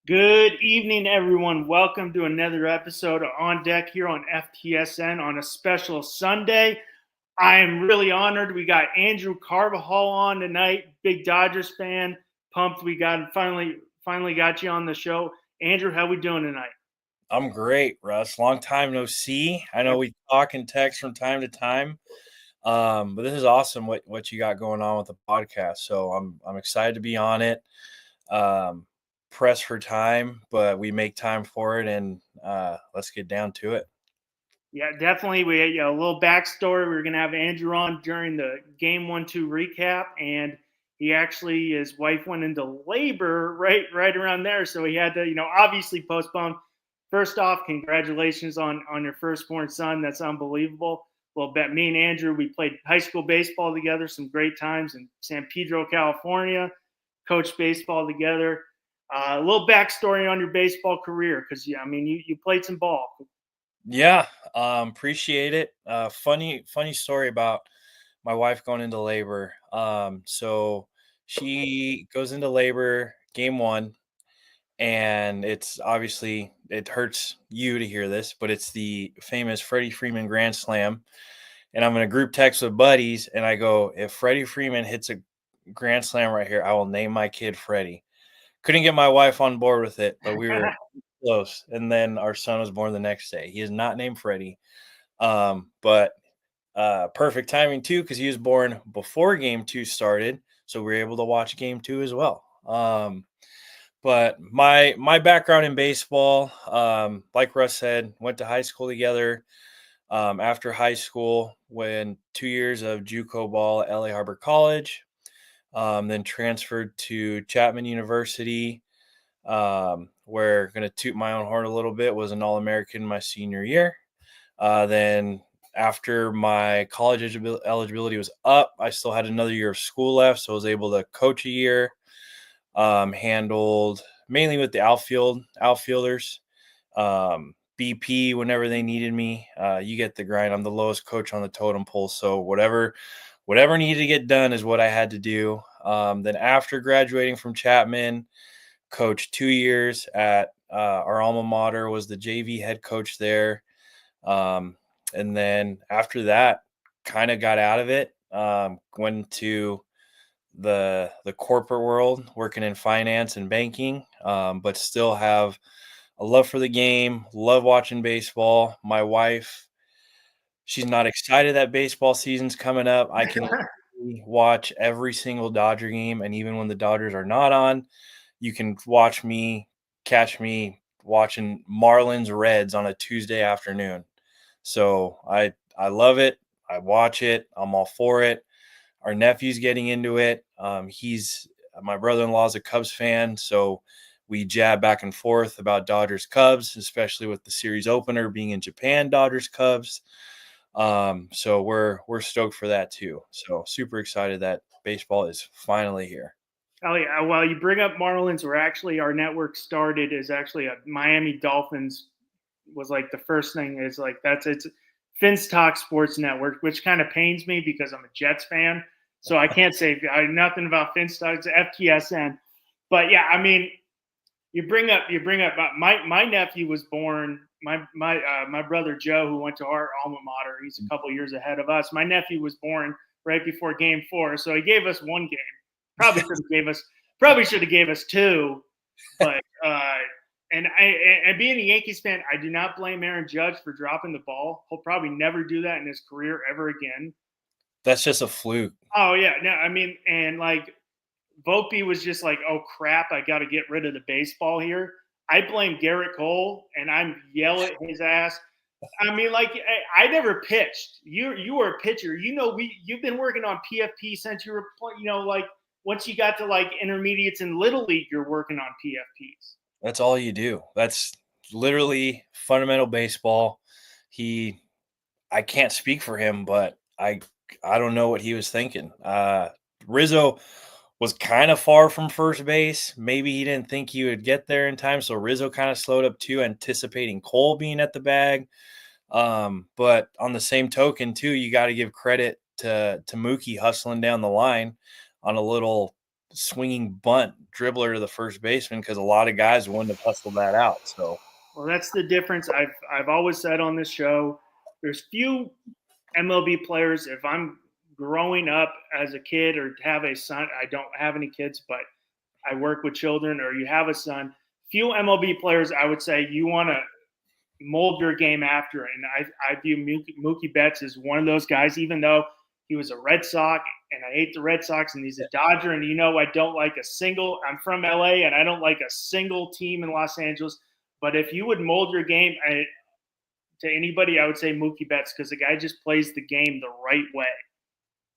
Good evening, everyone. Welcome to another episode of On Deck here on FTSN on a special Sunday. I am really honored. We got Andrew Carvajal on tonight, big Dodgers fan. Pumped we got finally got you on the show. Andrew, how we doing tonight? I'm great, Russ. Long time no see. I know we talk and text from time to time, but this is awesome what you got going on with the podcast. So I'm excited to be on it. Um, Press for time, but we make time for it, and let's get down to it. Yeah, definitely. We a little backstory. We are gonna have Andrew on during the game 1-2 recap, and his wife went into labor right around there, so he had to obviously postpone. First off, congratulations on your firstborn son. That's unbelievable. Well, bet me and Andrew, we played high school baseball together, some great times in San Pedro, California. Coached baseball together. A little backstory on your baseball career, because you played some ball. Yeah, appreciate it. Funny story about my wife going into labor. So she goes into labor game one, and it's obviously it hurts you to hear this, but it's the famous Freddie Freeman Grand Slam. And I'm in a group text with buddies, and I go, if Freddie Freeman hits a Grand Slam right here, I will name my kid Freddie. Couldn't get my wife on board with it, but we were close. And then our son was born the next day. He is not named Freddie, but perfect timing too, because he was born before game two started, so we were able to watch game two as well. But my background in baseball, like Russ said, went to high school together. After high school, went 2 years of JUCO ball at LA Harbor College, then transferred to Chapman University, where going to toot my own horn a little bit, was an All-American my senior year. Then after my college eligibility was up, I still had another year of school left, so I was able to coach a year. Handled mainly with the outfielders, BP whenever they needed me. You get the grind. I'm the lowest coach on the totem pole, so whatever needed to get done is what I had to do. Then after graduating from Chapman, coached 2 years at our alma mater, was the JV head coach there. And then after that, kind of got out of it. Went to the corporate world, working in finance and banking, but still have a love for the game, love watching baseball. My wife, she's not excited that baseball season's coming up. I can watch every single Dodger game, and even when the Dodgers are not on, you can catch me watching Marlins Reds on a Tuesday afternoon. So I love it. I watch it. I'm all for it. Our nephew's getting into it. He's My brother-in-law is a Cubs fan, so we jab back and forth about Dodgers Cubs, especially with the series opener being in Japan. Dodgers Cubs. So we're stoked for that too. So super excited that baseball is finally here. Oh yeah, well you bring up Marlins. Where actually our network started is actually a Miami Dolphins was like the first thing. Is like it's Finstock Sports Network, which kind of pains me because I'm a Jets fan, so I can't say nothing about Finstock. It's FTSN, but yeah, I mean, you bring up my nephew was born. My brother Joe, who went to our alma mater, he's a couple years ahead of us. My nephew was born right before Game 4, so he gave us one game. Probably should have gave us two, but and being a Yankees fan, I do not blame Aaron Judge for dropping the ball. He'll probably never do that in his career ever again. That's just a fluke. Oh yeah, no, I mean, and like Volpe was just like, oh crap, I got to get rid of the baseball here. I blame Garrett Cole, and I'm yell at his ass. I mean, like I never pitched. You were a pitcher. You've been working on PFP since you were like once you got to like intermediates in Little League, you're working on PFPs. That's all you do. That's literally fundamental baseball. I can't speak for him, but I don't know what he was thinking. Rizzo was kind of far from first base. Maybe he didn't think he would get there in time, so Rizzo kind of slowed up too, anticipating Cole being at the bag. But on the same token, too, you got to give credit to Mookie hustling down the line on a little swinging bunt dribbler to the first baseman because a lot of guys wouldn't have hustled that out. So, Well, that's the difference. I've always said on this show, there's few MLB players. If I'm growing up as a kid or have a son, I don't have any kids, but I work with children, or you have a son. Few MLB players, I would say, you want to mold your game after. And I view Mookie Betts as one of those guys, even though he was a Red Sox and I hate the Red Sox and he's a Dodger. And I don't like I'm from LA and I don't like a single team in Los Angeles. But if you would mold your game to anybody, I would say Mookie Betts, because the guy just plays the game the right way.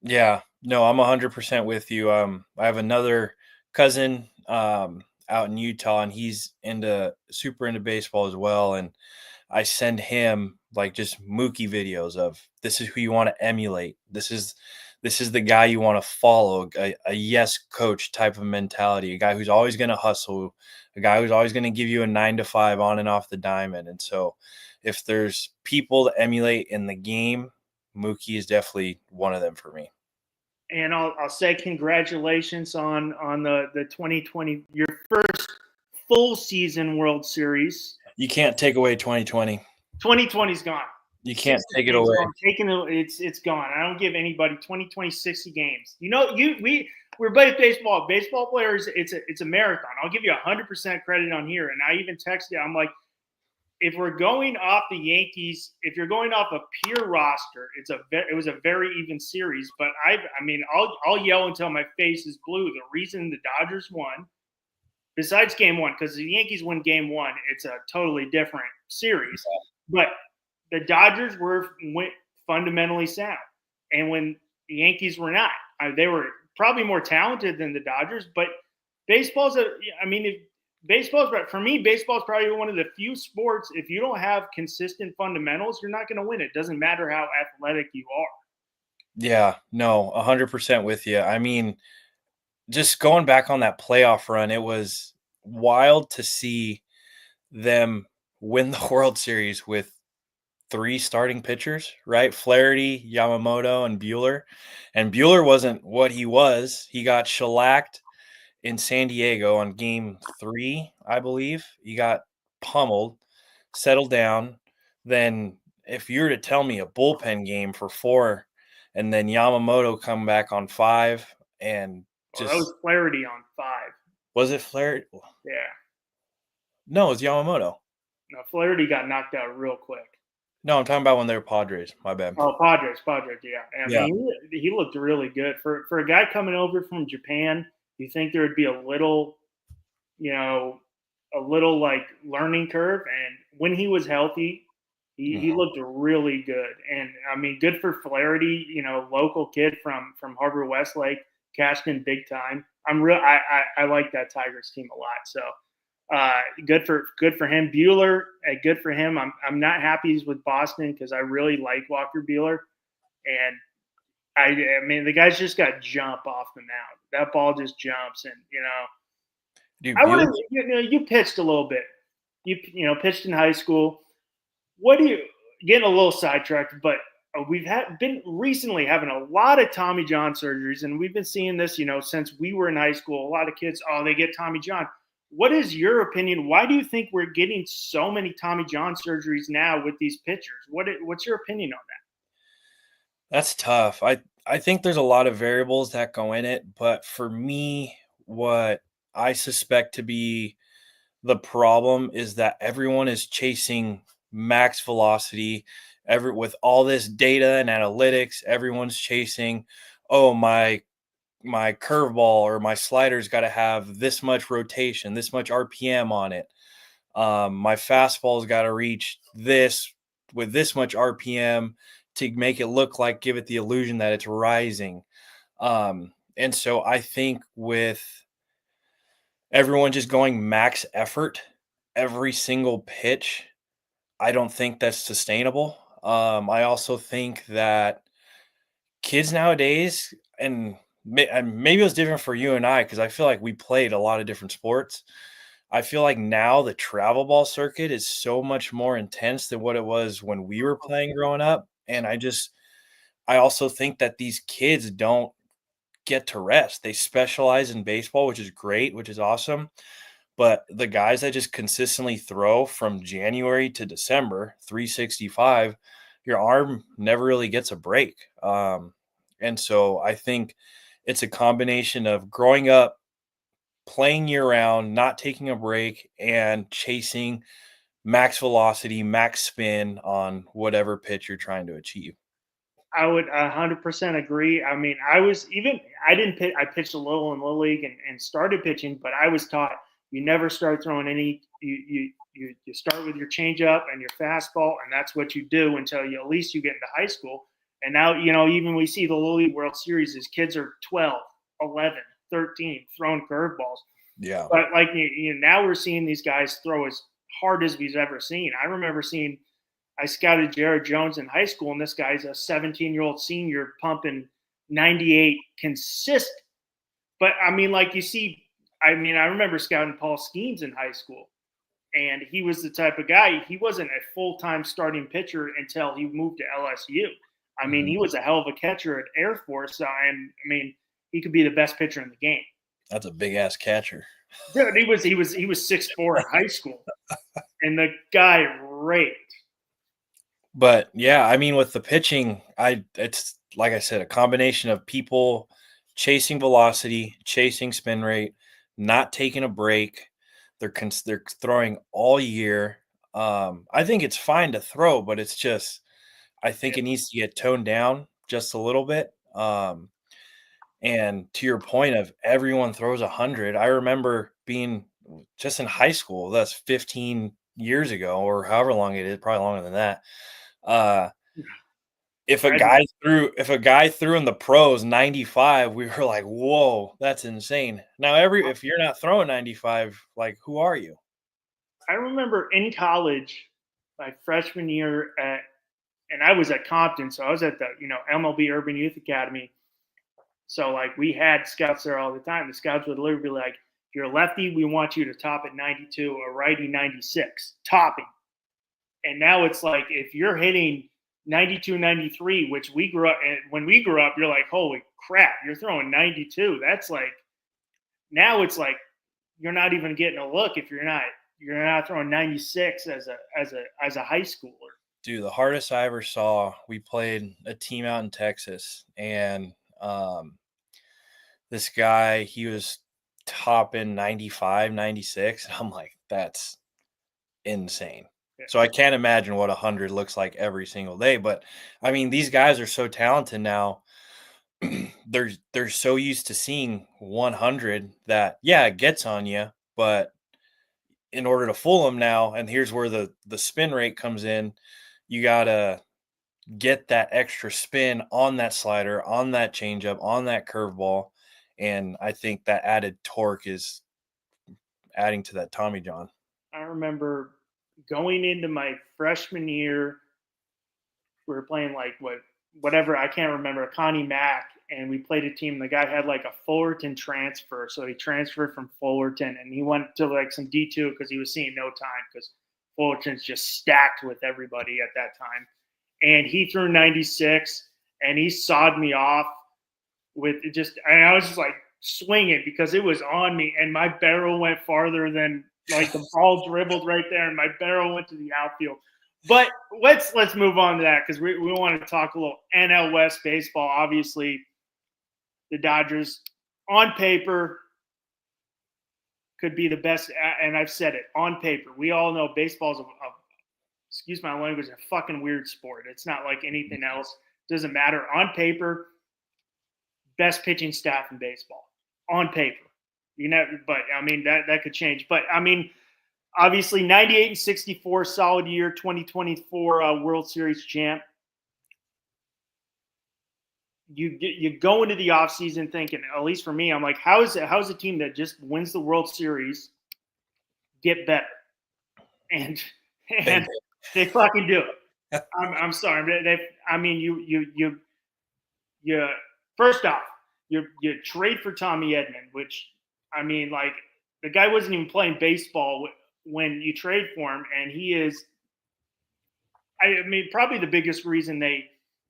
yeah, no, I'm 100% with you. I have another cousin out in Utah, and he's super into baseball as well. And I send him like just Mookie videos of this is who you want to emulate. This is the guy you want to follow. A yes coach type of mentality. A guy who's always going to hustle. A guy who's always going to give you a 9 to 5 on and off the diamond. And so, if there's people to emulate in the game, Mookie is definitely one of them for me. And I'll say congratulations on the 2020, your first full season World Series. You can't take away 2020. 2020's gone. You can't take it away. It's gone. I don't give anybody 2020 60 games. We're both baseball players. It's a marathon. I'll give you 100% credit on here. And I even texted, I'm like, if we're going off the Yankees, if you're going off a pure roster, it was a very even series. But I'll yell until my face is blue. The reason the Dodgers won, besides Game 1, because the Yankees win Game 1, it's a totally different series. But the Dodgers went fundamentally sound, and when the Yankees were not, they were probably more talented than the Dodgers. But baseball's for me, baseball is probably one of the few sports, if you don't have consistent fundamentals, you're not going to win. It doesn't matter how athletic you are. Yeah, no, 100% with you. I mean, just going back on that playoff run, it was wild to see them win the World Series with 3 starting pitchers, right? Flaherty, Yamamoto, and Buehler. And Buehler wasn't what he was. He got shellacked in San Diego on Game 3, I believe. He got pummeled, settled down. Then if you were to tell me a bullpen game for 4 and then Yamamoto come back on 5 and just that was Flaherty on 5. Was it Flaherty? Yeah. No, it was Yamamoto. No, Flaherty got knocked out real quick. No, I'm talking about when they were Padres. My bad. Oh, Padres, yeah. I mean, he looked really good. For a guy coming over from Japan, you think there would be a little like learning curve. And when he was healthy, he looked really good. And I mean, good for Flaherty, local kid from Harbor Westlake, cashed in big time. I like that Tigers team a lot. So good for him. Buehler, good for him. I'm not happy he's with Boston because I really like Walker Buehler. And I mean, the guy's just got jump off the mound. That ball just jumps, and Dude, you pitched a little bit. You pitched in high school. What do you getting a little sidetracked? But we've been recently having a lot of Tommy John surgeries, and we've been seeing this, since we were in high school. A lot of kids, they get Tommy John. What is your opinion? Why do you think we're getting so many Tommy John surgeries now with these pitchers? What's your opinion on that? That's tough. I think there's a lot of variables that go in it, but for me, what I suspect to be the problem is that everyone is chasing max velocity. With all this data and analytics, everyone's chasing, my curveball or my slider's got to have this much rotation, this much RPM on it. My fastball's got to reach this with this much RPM to make it look like, give it the illusion that it's rising. And so I think with everyone just going max effort every single pitch, I don't think that's sustainable. I also think that kids nowadays, and maybe it was different for you and I, because I feel like we played a lot of different sports. I feel like now the travel ball circuit is so much more intense than what it was when we were playing growing up. And I also think that these kids don't get to rest. They specialize in baseball, which is great, which is awesome. But the guys that just consistently throw from January to December, 365, your arm never really gets a break. And so I think it's a combination of growing up, playing year round, not taking a break, and chasing max velocity, max spin on whatever pitch you're trying to achieve. I would 100% agree. I mean, I didn't pitch, I pitched a little in Little League and started pitching, but I was taught you never start throwing you start with your changeup and your fastball, and that's what you do until you at least you get into high school. And now, even we see the Little League World Series, as kids are 12, 11, 13 throwing curveballs. Yeah. But like now we're seeing these guys throw as hard as we've ever seen. I scouted Jared Jones in high school, and this guy's a 17-year-old senior pumping 98 consistent. But I mean, like I remember scouting Paul Skeens in high school, and he was the type of guy. He wasn't a full-time starting pitcher until he moved to LSU. I mean, he was a hell of a catcher at Air Force, and I mean, he could be the best pitcher in the game. That's a big ass catcher. Dude, he was 6'4" in high school, and the guy raked. But yeah, I mean, with the pitching, it's like I said, a combination of people chasing velocity, chasing spin rate, not taking a break. They're throwing all year. I think it's fine to throw, but it's just I think it needs to get toned down just a little bit. And to your point of everyone throws 100, I remember being just in high school. That's 15 years ago, or however long it is, probably longer than that. If a guy threw in the pros 95, we were like, whoa, that's insane. Now if you're not throwing 95, like, who are you? I remember in college, my freshman year and I was at Compton, so I was at the MLB Urban Youth Academy. So like we had scouts there all the time. The scouts would literally be like, if you're a lefty, we want you to top at 92, a righty 96, topping. And now it's like if you're hitting 92, 93, which when we grew up, you're like, holy crap, you're throwing 92. That's like, now it's like you're not even getting a look if you're not throwing 96 as a high schooler. Dude, the hardest I ever saw, we played a team out in Texas, and this guy, he was topping 95, 96, and I'm like, that's insane. Yeah. So I can't imagine what 100 looks like every single day. But I mean, these guys are so talented now. They're so used to seeing 100 that it gets on you, but in order to fool them now, and here's where the spin rate comes in, you gotta get that extra spin on that slider, on that changeup, on that curveball, and I think that added torque is adding to that Tommy John. I remember going into my freshman year, we were playing like whatever, I can't remember, Connie Mack, and we played a team. The guy had like a Fullerton transfer, so he transferred from Fullerton, and he went to like some D2 because he was seeing no time because Fullerton's just stacked with everybody at that time. And he threw 96, and he sawed me off with and I was just like swinging because it was on me, and my barrel went farther than like the ball dribbled right there, and my barrel went to the outfield. But let's move on to that because we want to talk a little NL West baseball. Obviously, the Dodgers, on paper, could be the best, and I've said it, on paper. We all know baseball is excuse my language, a fucking weird sport. It's not like anything else. It doesn't matter. On paper, best pitching staff in baseball. On paper. But I mean, that could change. But I mean, obviously 98 and 64, solid year, 2024 World Series champ. You go into the offseason thinking, at least for me, I'm like, how's a team that just wins the World Series get better? And they fucking do it. I'm sorry. You first off, you trade for Tommy Edman, which, I mean, like, the guy wasn't even playing baseball when you trade for him, and he is, I mean, probably the biggest reason they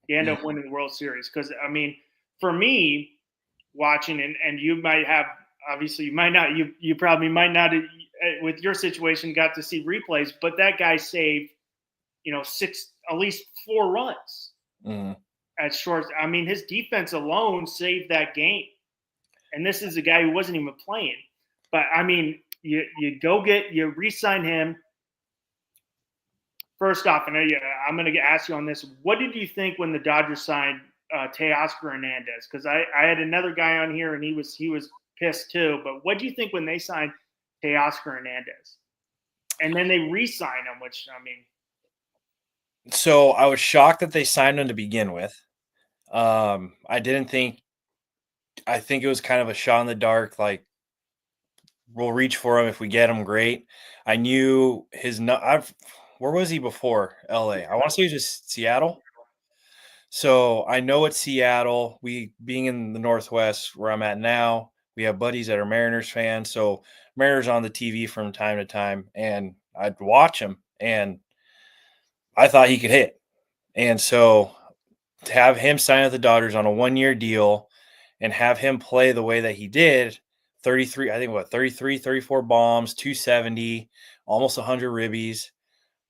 end up winning the World Series. Because, I mean, for me, watching, and you might have, obviously you might not, you probably might not with your situation got to see replays, but that guy saved, at least 4 runs at short. I mean, his defense alone saved that game. And this is a guy who wasn't even playing. But I mean, you re-sign him. First off, and I'm going to ask you on this. What did you think when the Dodgers signed Teoscar Hernandez? Because I had another guy on here, and he was pissed too. But what do you think when they signed Teoscar Hernandez? And then they re-signed him, which, I mean. So I was shocked that they signed him to begin with. I think it was kind of a shot in the dark. Like, we'll reach for him if we get him. Great. I knew where was he before LA? I want to say he was just Seattle. So I know it's Seattle. We being in the Northwest where I'm at now, we have buddies that are Mariners fans. So Mariners on the TV from time to time, and I'd watch him, and I thought he could hit. And so to have him sign with the Dodgers on a 1-year deal and have him play the way that he did, 33, 34 bombs, 270, almost 100 ribbies.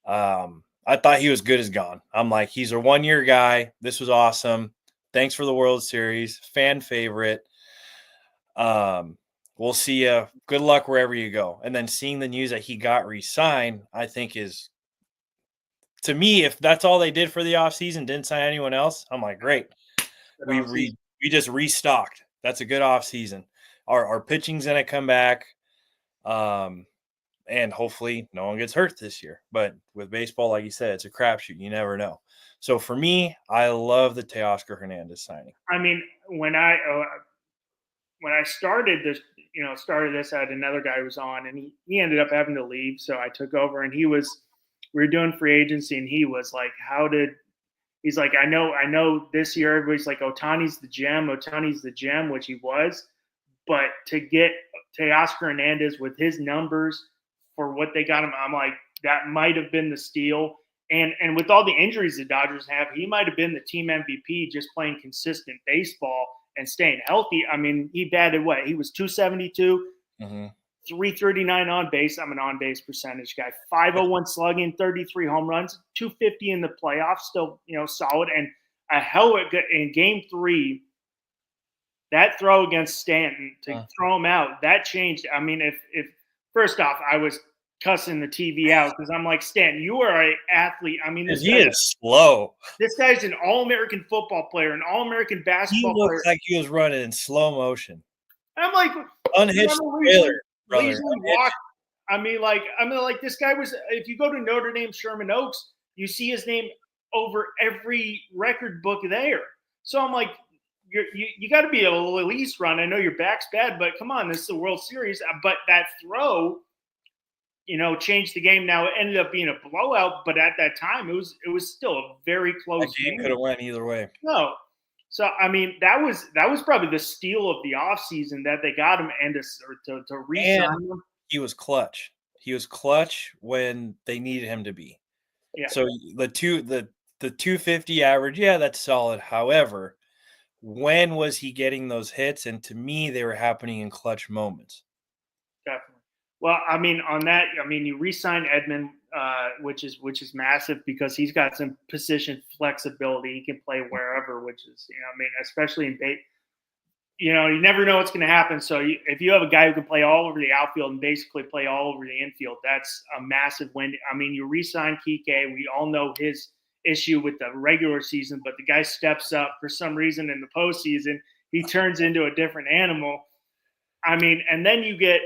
I thought he was good as gone. I'm like, he's a 1-year guy. This was awesome. Thanks for the World Series. Fan favorite. We'll see you. Good luck wherever you go. And then seeing the news that he got re-signed, I think is, to me, if that's all they did for the offseason, didn't sign anyone else, I'm like, great. We just restocked. That's a good offseason. Our pitching's going to come back. And hopefully no one gets hurt this year. But with baseball, like you said, it's a crapshoot. You never know. So for me, I love the Teoscar Hernandez signing. I mean, when I started this, I had another guy who was on, and he ended up having to leave. So I took over, and we were doing free agency, and he was like, he's like, I know this year everybody's like, Ohtani's the gem, which he was. But to get Teoscar Hernandez with his numbers for what they got him, I'm like, that might have been the steal. And with all the injuries the Dodgers have, he might have been the team MVP just playing consistent baseball and staying healthy. I mean, he batted what? He was 272, 339 on base. I'm an on base percentage guy. 501 slugging, 33 home runs, 250 in the playoffs, still, solid. And a hell of a in game 3. That throw against Stanton to throw him out, that changed. I mean, if first off, I was cussing the TV out because I'm like, Stanton, you are an athlete. I mean, he is slow. This guy's an All-American football player, an All-American basketball player. He looked like he was running in slow motion. I'm like, unhitched trailer, brother. I mean, like this guy was. If you go to Notre Dame Sherman Oaks, you see his name over every record book there. So I'm like, you got to be able to at least run. I know your back's bad, but come on, this is the World Series. But that throw, changed the game. Now it ended up being a blowout, but at that time it was still a very close game. Could have went either way. No, so I mean that was probably the steal of the offseason that they got him and to re-sign him. He was clutch. He was clutch when they needed him to be. Yeah. So the 250 average, yeah, that's solid. However, when was he getting those hits? And to me, they were happening in clutch moments. Definitely. Well, I mean, on that, you re-sign Edman, which is massive because he's got some position flexibility. He can play wherever, which is, especially in bait. You never know what's going to happen. So if you have a guy who can play all over the outfield and basically play all over the infield, that's a massive win. I mean, you re-sign Kike. We all know his issue with the regular season, but the guy steps up for some reason in the postseason. He turns into a different animal. I mean, and then you get,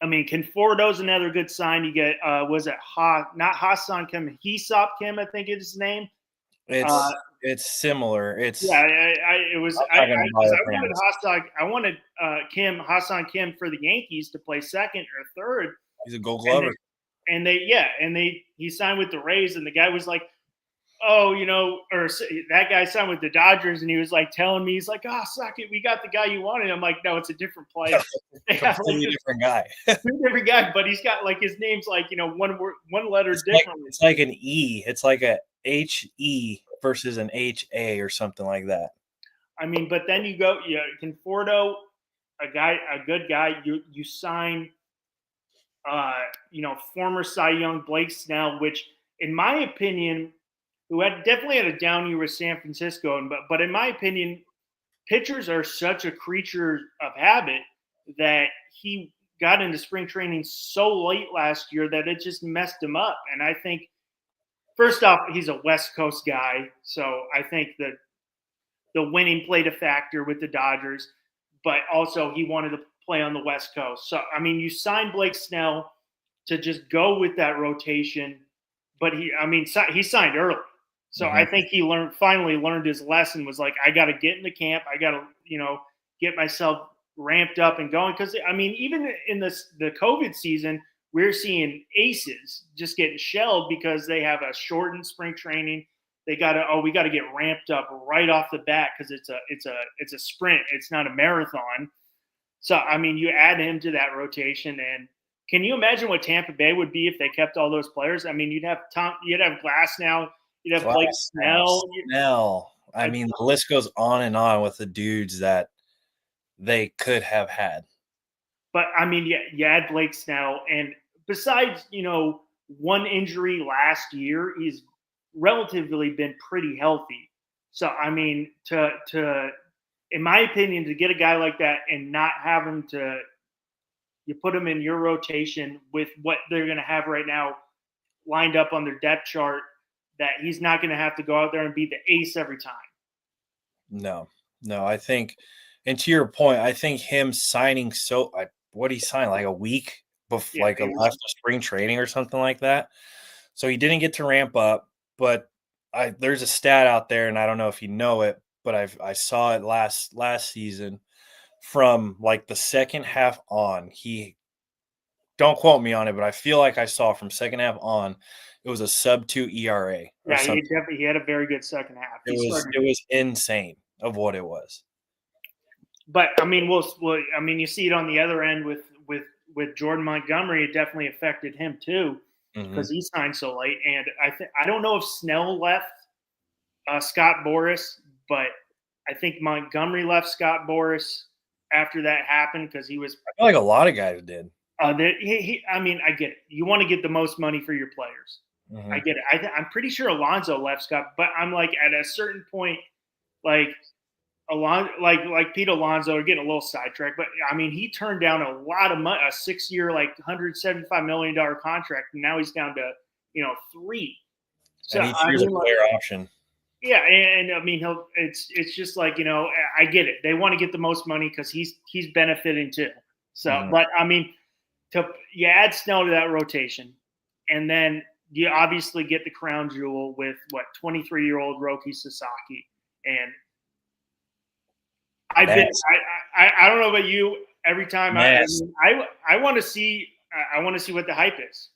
Conforto's another good sign. You get, was it not Hassan Kim, Hesop Kim, I think is his name. It's similar. It's it was. I wanted Hassan Kim for the Yankees to play second or third. He's a Gold Glover. And he signed with the Rays, and the guy was like, or that guy signed with the Dodgers, and he was like telling me, he's like, suck it, we got the guy you wanted. I'm like, no, it's a different player. Completely different guy. Different guy, but he's got like his name's like one letter differently. It's like an E. It's like a HE versus an HA or something like that. I mean, but then you go, Conforto, a good guy. You sign, former Cy Young Blake Snell, which, in my opinion, who had definitely had a down year with San Francisco, and but in my opinion, pitchers are such a creature of habit that he got into spring training so late last year that it just messed him up. And I think, first off, he's a West Coast guy, so I think that the winning played a factor with the Dodgers, but also he wanted to play on the West Coast. So, I mean, you signed Blake Snell to just go with that rotation, but he signed early. So I think he finally learned his lesson, was like, I got to get into camp. I got to, get myself ramped up and going. Because, I mean, even in the COVID season, we're seeing aces just getting shelled because they have a shortened spring training. We got to get ramped up right off the bat because it's a sprint. It's not a marathon. So, I mean, you add him to that rotation, and can you imagine what Tampa Bay would be if they kept all those players? I mean, you'd have Glass now, you'd have Blake Snell. I mean, the list goes on and on with the dudes that they could have had. But I mean, you add Blake Snell, and besides, one injury last year, he's relatively been pretty healthy. So, I mean, in my opinion, to get a guy like that and not have him you put him in your rotation with what they're going to have right now lined up on their depth chart, that he's not going to have to go out there and be the ace every time. No, I think, and to your point, I think him signing what he signed, like a week before, like a last spring training or something like that. So he didn't get to ramp up, but there's a stat out there, and I don't know if you know it, but I saw it last season. From like the second half on, don't quote me on it, but I feel like I saw from second half on, it was a sub-2 ERA. Yeah, he had a very good second half. It was insane of what it was. But I mean, you see it on the other end with Jordan Montgomery. It definitely affected him too because he signed so late. And I don't know if Snell left Scott Boras, but I think Montgomery left Scott Boras after that happened because he was. I feel like a lot of guys did. I mean, I get it. You want to get the most money for your players. I get it. I'm pretty sure Alonso left Scott, but I'm like, at a certain point, like Pete Alonso, getting a little sidetracked, but I mean, he turned down a lot of money, a 6-year, like $175 million contract, and now he's down to 3. So and he's a player option. Yeah, and I mean, it's just like, I get it. They want to get the most money because he's benefiting too. So, but I mean, you add Snell to that rotation, and then you obviously get the crown jewel with 23-year-old Roki Sasaki. And I don't know about you. Every time I want to see what the hype is,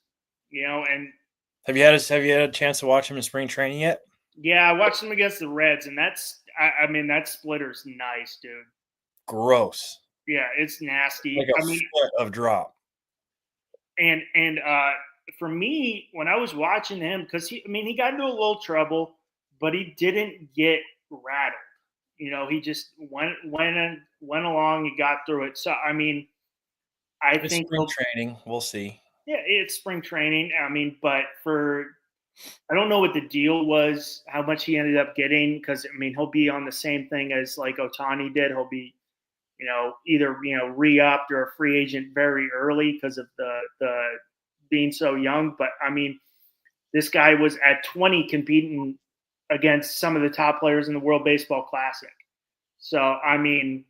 And have you had a chance to watch him in spring training yet? Yeah, I watched him against the Reds, and that splitter's nice, dude. Gross. Yeah, it's nasty. Like a foot of drop. And for me, when I was watching him, because he got into a little trouble, but he didn't get rattled. He just went along. He got through it. So I mean, it's think spring training. We'll see. Yeah, it's spring training. I mean, but I don't know what the deal was, how much he ended up getting, because I mean, he'll be on the same thing as like Ohtani did. He'll be, either re-upped or a free agent very early because of the being so young. But I mean, this guy was at 20 competing against some of the top players in the World Baseball Classic. So I mean,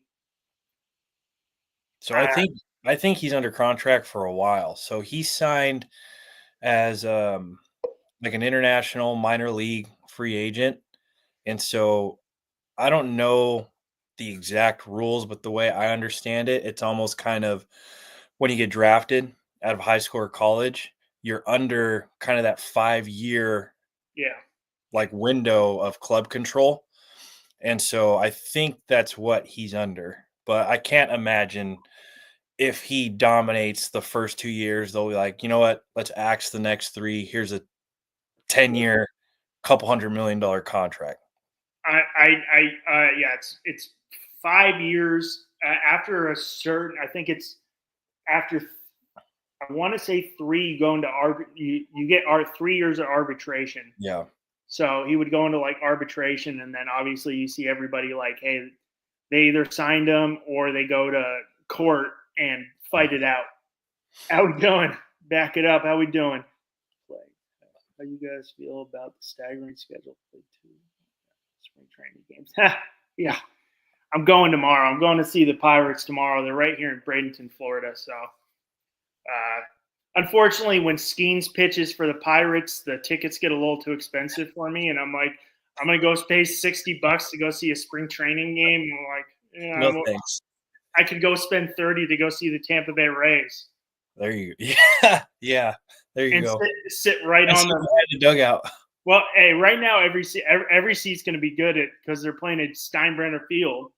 I think he's under contract for a while. So he signed as like an international minor league free agent. And so I don't know the exact rules, but the way I understand it, it's almost kind of when you get drafted out of high school or college, you're under kind of that 5-year like window of club control. And so I think that's what he's under. But I can't imagine if he dominates the first 2 years, they'll be like, you know what, let's axe the next 3. Here's a 10-year, $200 million contract. Yeah, it's 5 years after a certain. I think it's after. I want to say 3. You go into you get 3 years of arbitration. Yeah. So he would go into like arbitration, and then obviously you see everybody like, hey, they either signed him or they go to court and fight it out. How we doing? Back it up. How we doing? How you guys feel about the staggering schedule? Play 2 spring training games. Yeah, I'm going tomorrow. I'm going to see the Pirates tomorrow. They're right here in Bradenton, Florida. So, unfortunately, when Skeens pitches for the Pirates, the tickets get a little too expensive for me, and I'm like, I'm gonna go pay $60 to go see a spring training game. And I'm like, yeah, No thanks. I could go spend $30 to go see the Tampa Bay Rays. There you go. Yeah. There you go. Sit right on the dugout. Well, hey, right now every seat's going to be good because they're playing at Steinbrenner Field.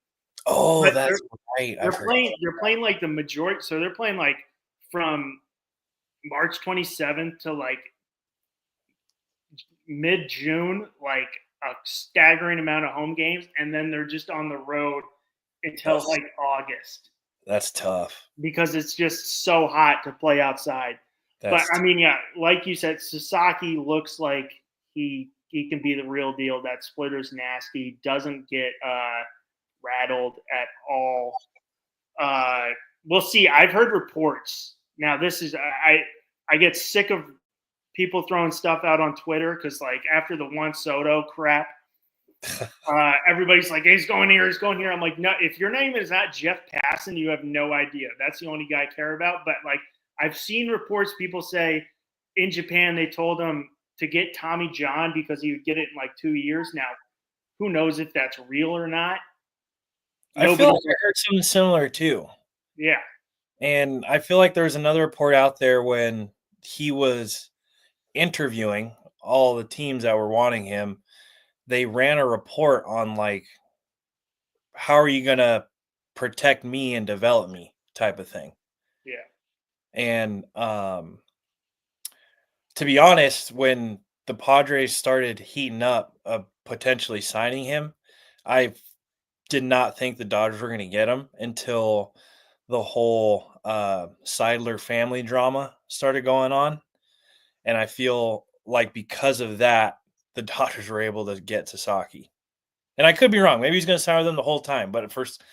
Oh, that's right. They're playing like the majority. So they're playing like from March 27th to like mid-June, like a staggering amount of home games, and then they're just on the road until like August. That's tough because it's just so hot to play outside. But I mean, yeah, like you said, Sasaki looks like he can be the real deal. That splitter's nasty, doesn't get rattled at all. We'll see. I've heard reports. Now, this is I get sick of people throwing stuff out on Twitter because, like, after the Juan Soto crap, everybody's like, hey, he's going here, he's going here. I'm like, no, if your name is not Jeff Passan, you have no idea. That's the only guy I care about. But, like, I've seen reports, people say in Japan they told him to get Tommy John because he would get it in like 2 years. Now, who knows if that's real or not? I feel like I heard something similar too. Yeah. And I feel like there was another report out there when he was interviewing all the teams that were wanting him. They ran a report on like, how are you going to protect me and develop me type of thing. Yeah. And to be honest, when the Padres started heating up potentially signing him, I did not think the Dodgers were going to get him until the whole Seidler family drama started going on. And I feel like because of that, the Dodgers were able to get Sasaki. And I could be wrong. Maybe he's going to sign with them the whole time. But at first,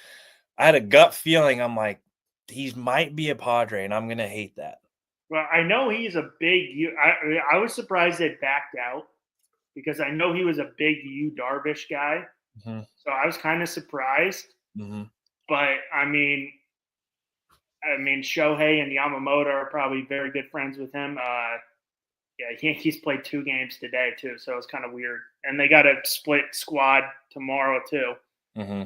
I had a gut feeling. I'm like, he might be a Padre, and I'm going to hate that. Well, I know he's a big – I was surprised they backed out because I know he was a big Yu Darvish guy. Mm-hmm. So I was kind of surprised. Mm-hmm. But, I mean, Shohei and Yamamoto are probably very good friends with him. Yeah, Yankees played 2 games today, too, so it's kind of weird. And they got a split squad tomorrow, too. Mm-hmm.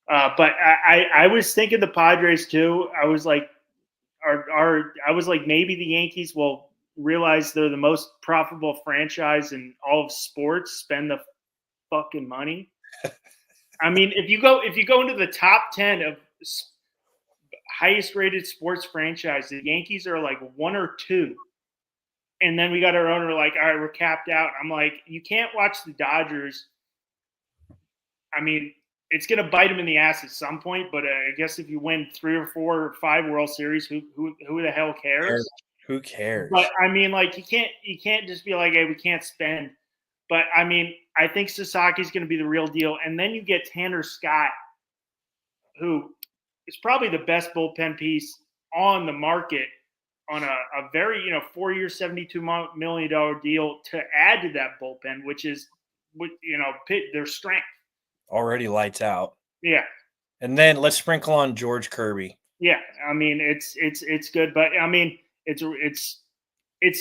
But I was thinking the Padres, too. I was like, maybe the Yankees will realize they're the most profitable franchise in all of sports, spend the fucking money. I mean, if you go into the top 10 of highest rated sports franchise, the Yankees are like 1 or 2. And then we got our owner like, all right, we're capped out. I'm like, you can't watch the Dodgers. I mean, it's going to bite them in the ass at some point, but I guess if you win 3 or 4 or 5 World Series, who the hell cares? Who cares? But I mean, like, you can't just be like, hey, we can't spend. But I mean, I think Sasaki's going to be the real deal. And then you get Tanner Scott, who is probably the best bullpen piece on the market on a very, 4-year, $72 million deal to add to that bullpen, which is, their strength. Already lights out. Yeah. And then let's sprinkle on George Kirby. Yeah. I mean, it's good, but I mean, it's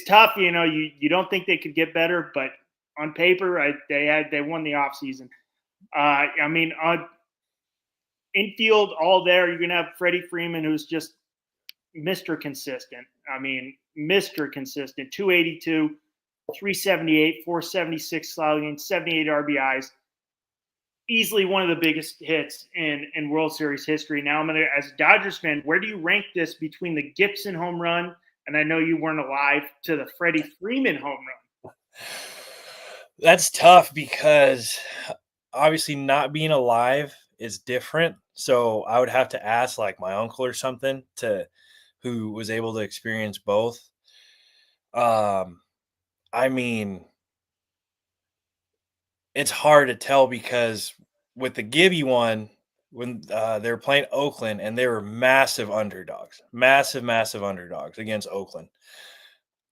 tough. You don't think they could get better, but on paper, they won the offseason. I mean, infield all there, you're going to have Freddie Freeman, who's just Mr. Consistent. I mean, Mr. Consistent. 282, 378, 476 slugging, 78 RBIs. Easily one of the biggest hits in World Series history. Now, I'm going to, as a Dodgers fan, where do you rank this between the Gibson home run, and I know you weren't alive, to the Freddie Freeman home run? That's tough because obviously not being alive is different. So I would have to ask like my uncle or something to who was able to experience both. Um, I mean, it's hard to tell because with the Gibby one, when they were playing Oakland and they were massive underdogs against Oakland.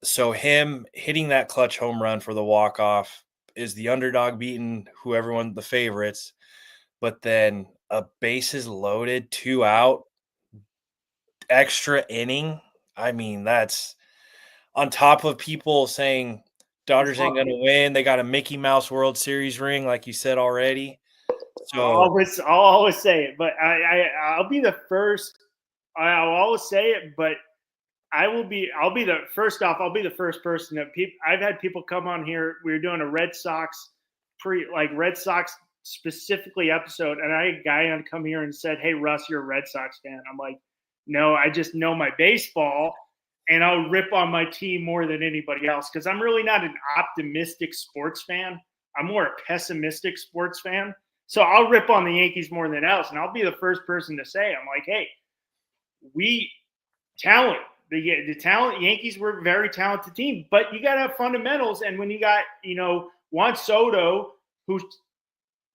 So him hitting that clutch home run for the walk off is the underdog beating the favorites, but then a bases loaded, 2 out, extra inning. I mean, that's on top of people saying Dodgers ain't gonna win. They got a Mickey Mouse World Series ring, like you said already. So I'll always say it, but I'll be the first. I'll always say it, but I'll be the first off. I'll be the first person that people. I've had people come on here. We were doing a Red Sox Red Sox specifically episode, and I had a guy on come here and said, "Hey Russ, you're a Red Sox fan." I'm like, "No, I just know my baseball, and I'll rip on my team more than anybody else because I'm really not an optimistic sports fan. I'm more a pessimistic sports fan. So I'll rip on the Yankees more than else, and I'll be the first person to say, I'm like, hey, we talent. The talent Yankees were a very talented team, but you got to have fundamentals. And when you got Juan Soto, who's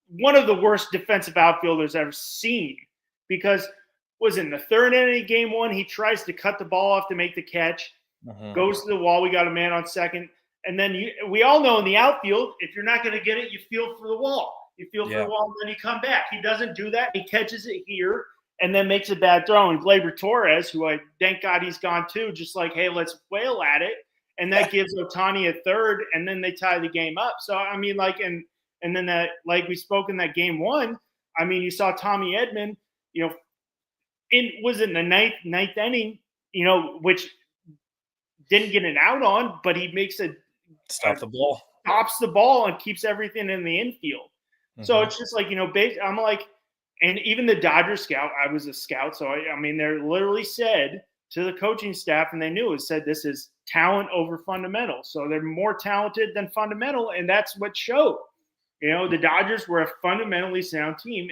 one of the worst defensive outfielders I've ever seen, because was in the third inning of game one, he tries to cut the ball off to make the catch, goes to the wall. We got a man on second, and then we all know in the outfield, if you're not going to get it, you feel for the wall. You feel for the wall, and then you come back. He doesn't do that. He catches it here and then makes a bad throw. And Gleyber Torres, who I thank God he's gone too, just like, hey, let's wail at it. And that gives Ohtani a third, and then they tie the game up. So, I mean, and then that, like we spoke in that game one, I mean, you saw Tommy Edman, was in the ninth inning, which didn't get an out on, but he makes stop the ball. Stops the ball and keeps everything in the infield. So it's just like, I'm like, and even the Dodgers scout, I was a scout. So, I mean, they literally said to the coaching staff, and they knew it, said this is talent over fundamental. So they're more talented than fundamental, and that's what showed. The Dodgers were a fundamentally sound team,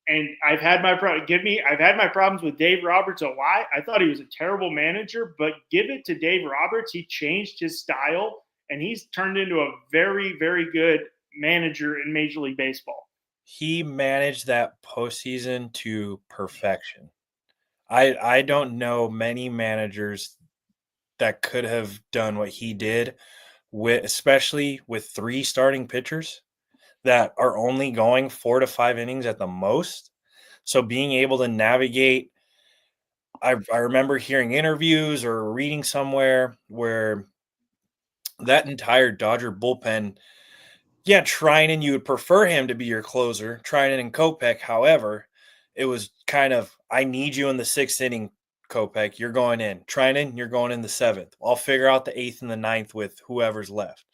and I've had my problems with Dave Roberts a lot. I thought he was a terrible manager, but give it to Dave Roberts. He changed his style, and he's turned into a very, very good manager in Major League Baseball. He managed that postseason to perfection. I don't know many managers that could have done what he did, especially with 3 starting pitchers that are only going 4 to 5 innings at the most. So being able to navigate, I remember hearing interviews or reading somewhere where that entire Dodger bullpen, Treinen, you would prefer him to be your closer, Treinen and Kopech. However, it was kind of, I need you in the 6th inning, Kopech. You're going in. Treinen, you're going in the 7th. I'll figure out the 8th and the 9th with whoever's left.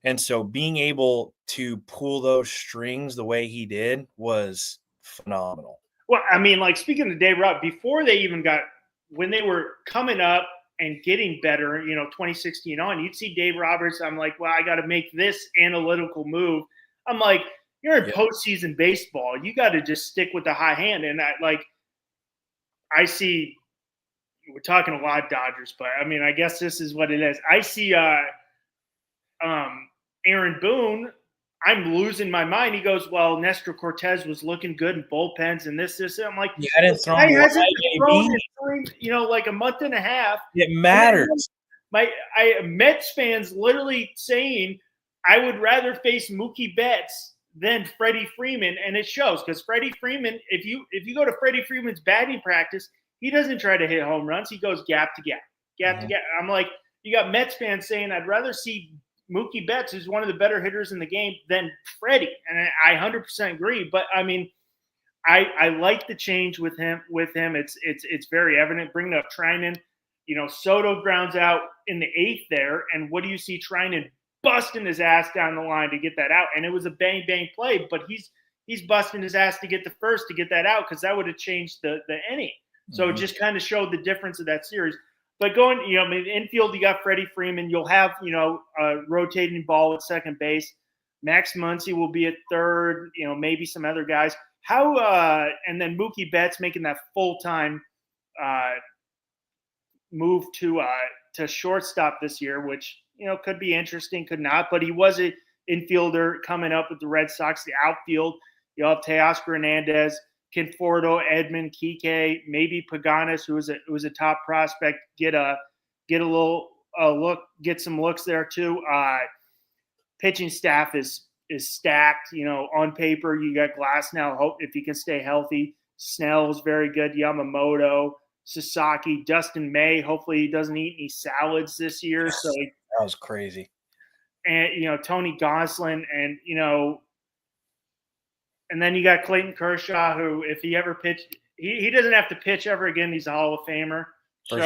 And so being able to pull those strings the way he did was phenomenal. Well, I mean, like speaking of Dave Roberts, before they even when they were coming up and getting better, 2016 on, you'd see Dave Roberts. I'm like, well, I got to make this analytical move. I'm like, you're in postseason baseball. You got to just stick with the high hand. And I see, we're talking a lot of Dodgers, but I mean, I guess this is what it is. I see Aaron Boone, I'm losing my mind. He goes, well, Nestor Cortez was looking good in bullpens and this. I'm like, he hadn't thrown like a month and a half. It matters. Mets fans literally saying, I would rather face Mookie Betts than Freddie Freeman, and it shows because Freddie Freeman, if you go to Freddie Freeman's batting practice, he doesn't try to hit home runs. He goes gap to gap, to gap. I'm like, you got Mets fans saying, I'd rather see Mookie Betts, who's one of the better hitters in the game, than Freddie, and I 100% agree. But I mean, I like the change with him. It's very evident. Bringing up Treinen, Soto grounds out in the 8th there, and what do you see Treinen busting his ass down the line to get that out? And it was a bang bang play, but he's busting his ass to get the first to get that out because that would have changed the inning. So it just kind of showed the difference of that series. But going, I mean, infield, you got Freddie Freeman. You'll have, a rotating ball at second base. Max Muncy will be at third. Maybe some other guys. And then Mookie Betts making that full time uh, move to shortstop this year, which could be interesting, could not. But he was an infielder coming up with the Red Sox. The outfield, you'll have Teoscar Hernandez, Conforto, Edmund, Kike, maybe Paganis, who was a top prospect. Get a little look, get some looks there too. Pitching staff is stacked. On paper, you got Glasnow. Hope if he can stay healthy. Snell's very good. Yamamoto, Sasaki, Dustin May. Hopefully, he doesn't eat any salads this year. Yes, So that was crazy. And Tony Gonsolin, and and then you got Clayton Kershaw, who if he ever pitched, he doesn't have to pitch ever again. He's a Hall of Famer. And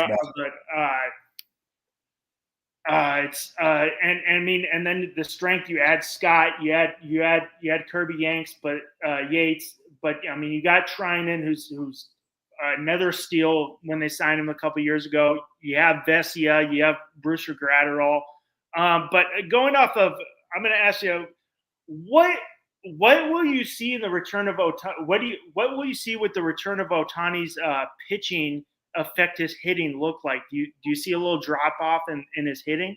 then the strength, you add Scott, you had Kirby Yates, but I mean, you got Trinan, who's another steal when they signed him a couple years ago. You have Vesia, you have Brusser Gratterall. But going off of, I'm going to ask you, what will you see in the return of Otani? What will you see with the return of Otani's pitching affect his hitting look like? Do you see a little drop off in his hitting?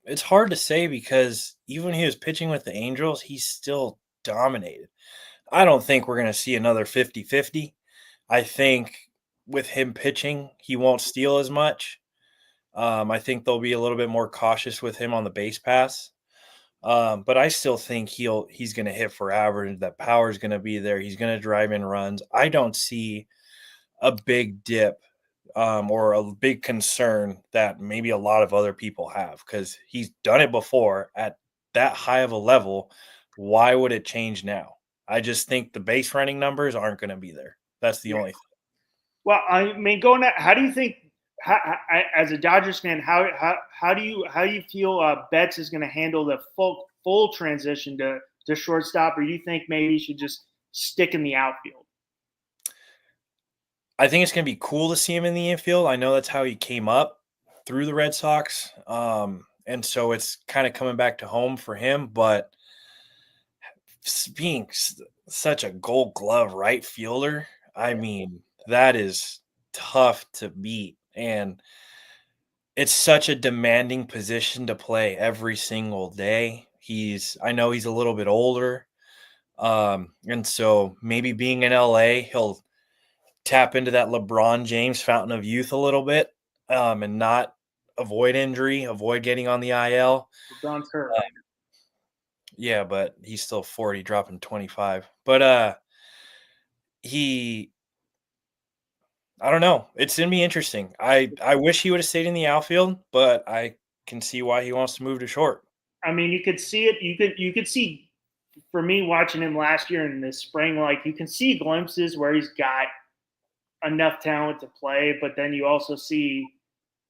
It's hard to say because even when he was pitching with the Angels, he still dominated. I don't think we're going to see another 50-50. I think with him pitching, he won't steal as much. I think they'll be a little bit more cautious with him on the base pass. But I still think he's going to hit for average. That power is going to be there. He's going to drive in runs. I don't see a big dip or a big concern that maybe a lot of other people have because he's done it before at that high of a level. Why would it change now? I just think the base running numbers aren't going to be there. That's the only thing. Well, I mean, how do you think? As a Dodgers fan, how do you feel Betts is going to handle the full transition to shortstop, or do you think maybe he should just stick in the outfield? I think it's going to be cool to see him in the infield. I know that's how he came up through the Red Sox, and so it's kind of coming back to home for him. But being such a Gold Glove right fielder, I mean, that is tough to beat. And it's such a demanding position to play every single day. I know he's a little bit older. And so maybe being in LA, he'll tap into that LeBron James fountain of youth a little bit, and not avoid injury, avoid getting on the IL. LeBron's hurt. Yeah, but he's still 40, dropping 25. But I don't know. It's going to be interesting. I wish he would have stayed in the outfield, but I can see why he wants to move to short. I mean, you could see it. You could see, for me watching him last year in the spring, like you can see glimpses where he's got enough talent to play, but then you also see,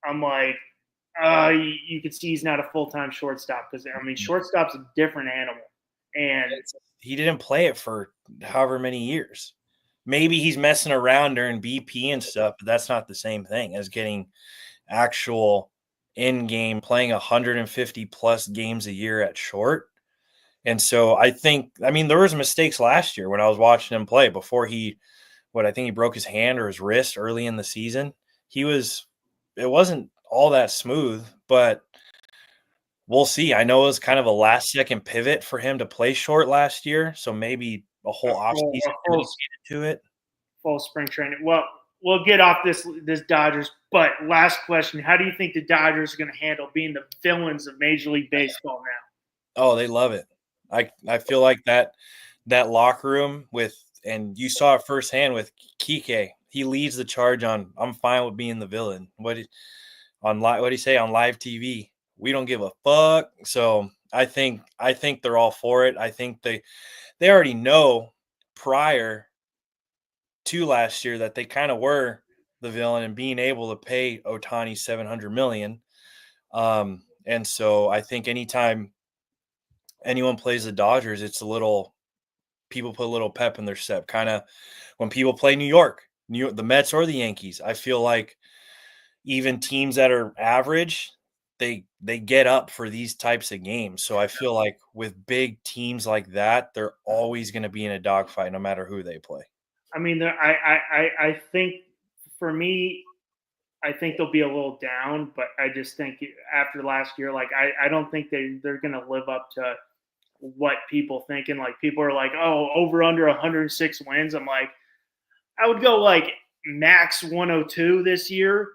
I'm like, you could see he's not a full-time shortstop because I mean, shortstop's a different animal, and he didn't play it for however many years. Maybe he's messing around during BP and stuff, but that's not the same thing as getting actual in-game, playing 150 plus games a year at short. And so I think, I mean, there was mistakes last year when I was watching him play before I think he broke his hand or his wrist early in the season. It wasn't all that smooth, but we'll see. I know it was kind of a last-second pivot for him to play short last year, so maybe a whole offseason dedicated to it. Full spring training. Well, we'll get off this Dodgers, but last question: how do you think the Dodgers are going to handle being the villains of Major League Baseball now? Oh, they love it. I feel like that locker room and you saw it firsthand with Kike. He leads the charge on I'm fine with being the villain. What did he say on live TV? We don't give a fuck. So I think they're all for it. I think they already know prior to last year that they kind of were the villain and being able to pay Otani $700 million. And so I think anytime anyone plays the Dodgers, people put a little pep in their step. Kind of when people play New York, the Mets or the Yankees. I feel like even teams that are average, they get up for these types of games. So I feel like with big teams like that, they're always going to be in a dogfight no matter who they play. I mean, I think for me, I think they'll be a little down, but I just think after last year, like I don't think they're going to live up to what people thinking. Like people are like, oh, over under 106 wins. I'm like, I would go like max 102 this year.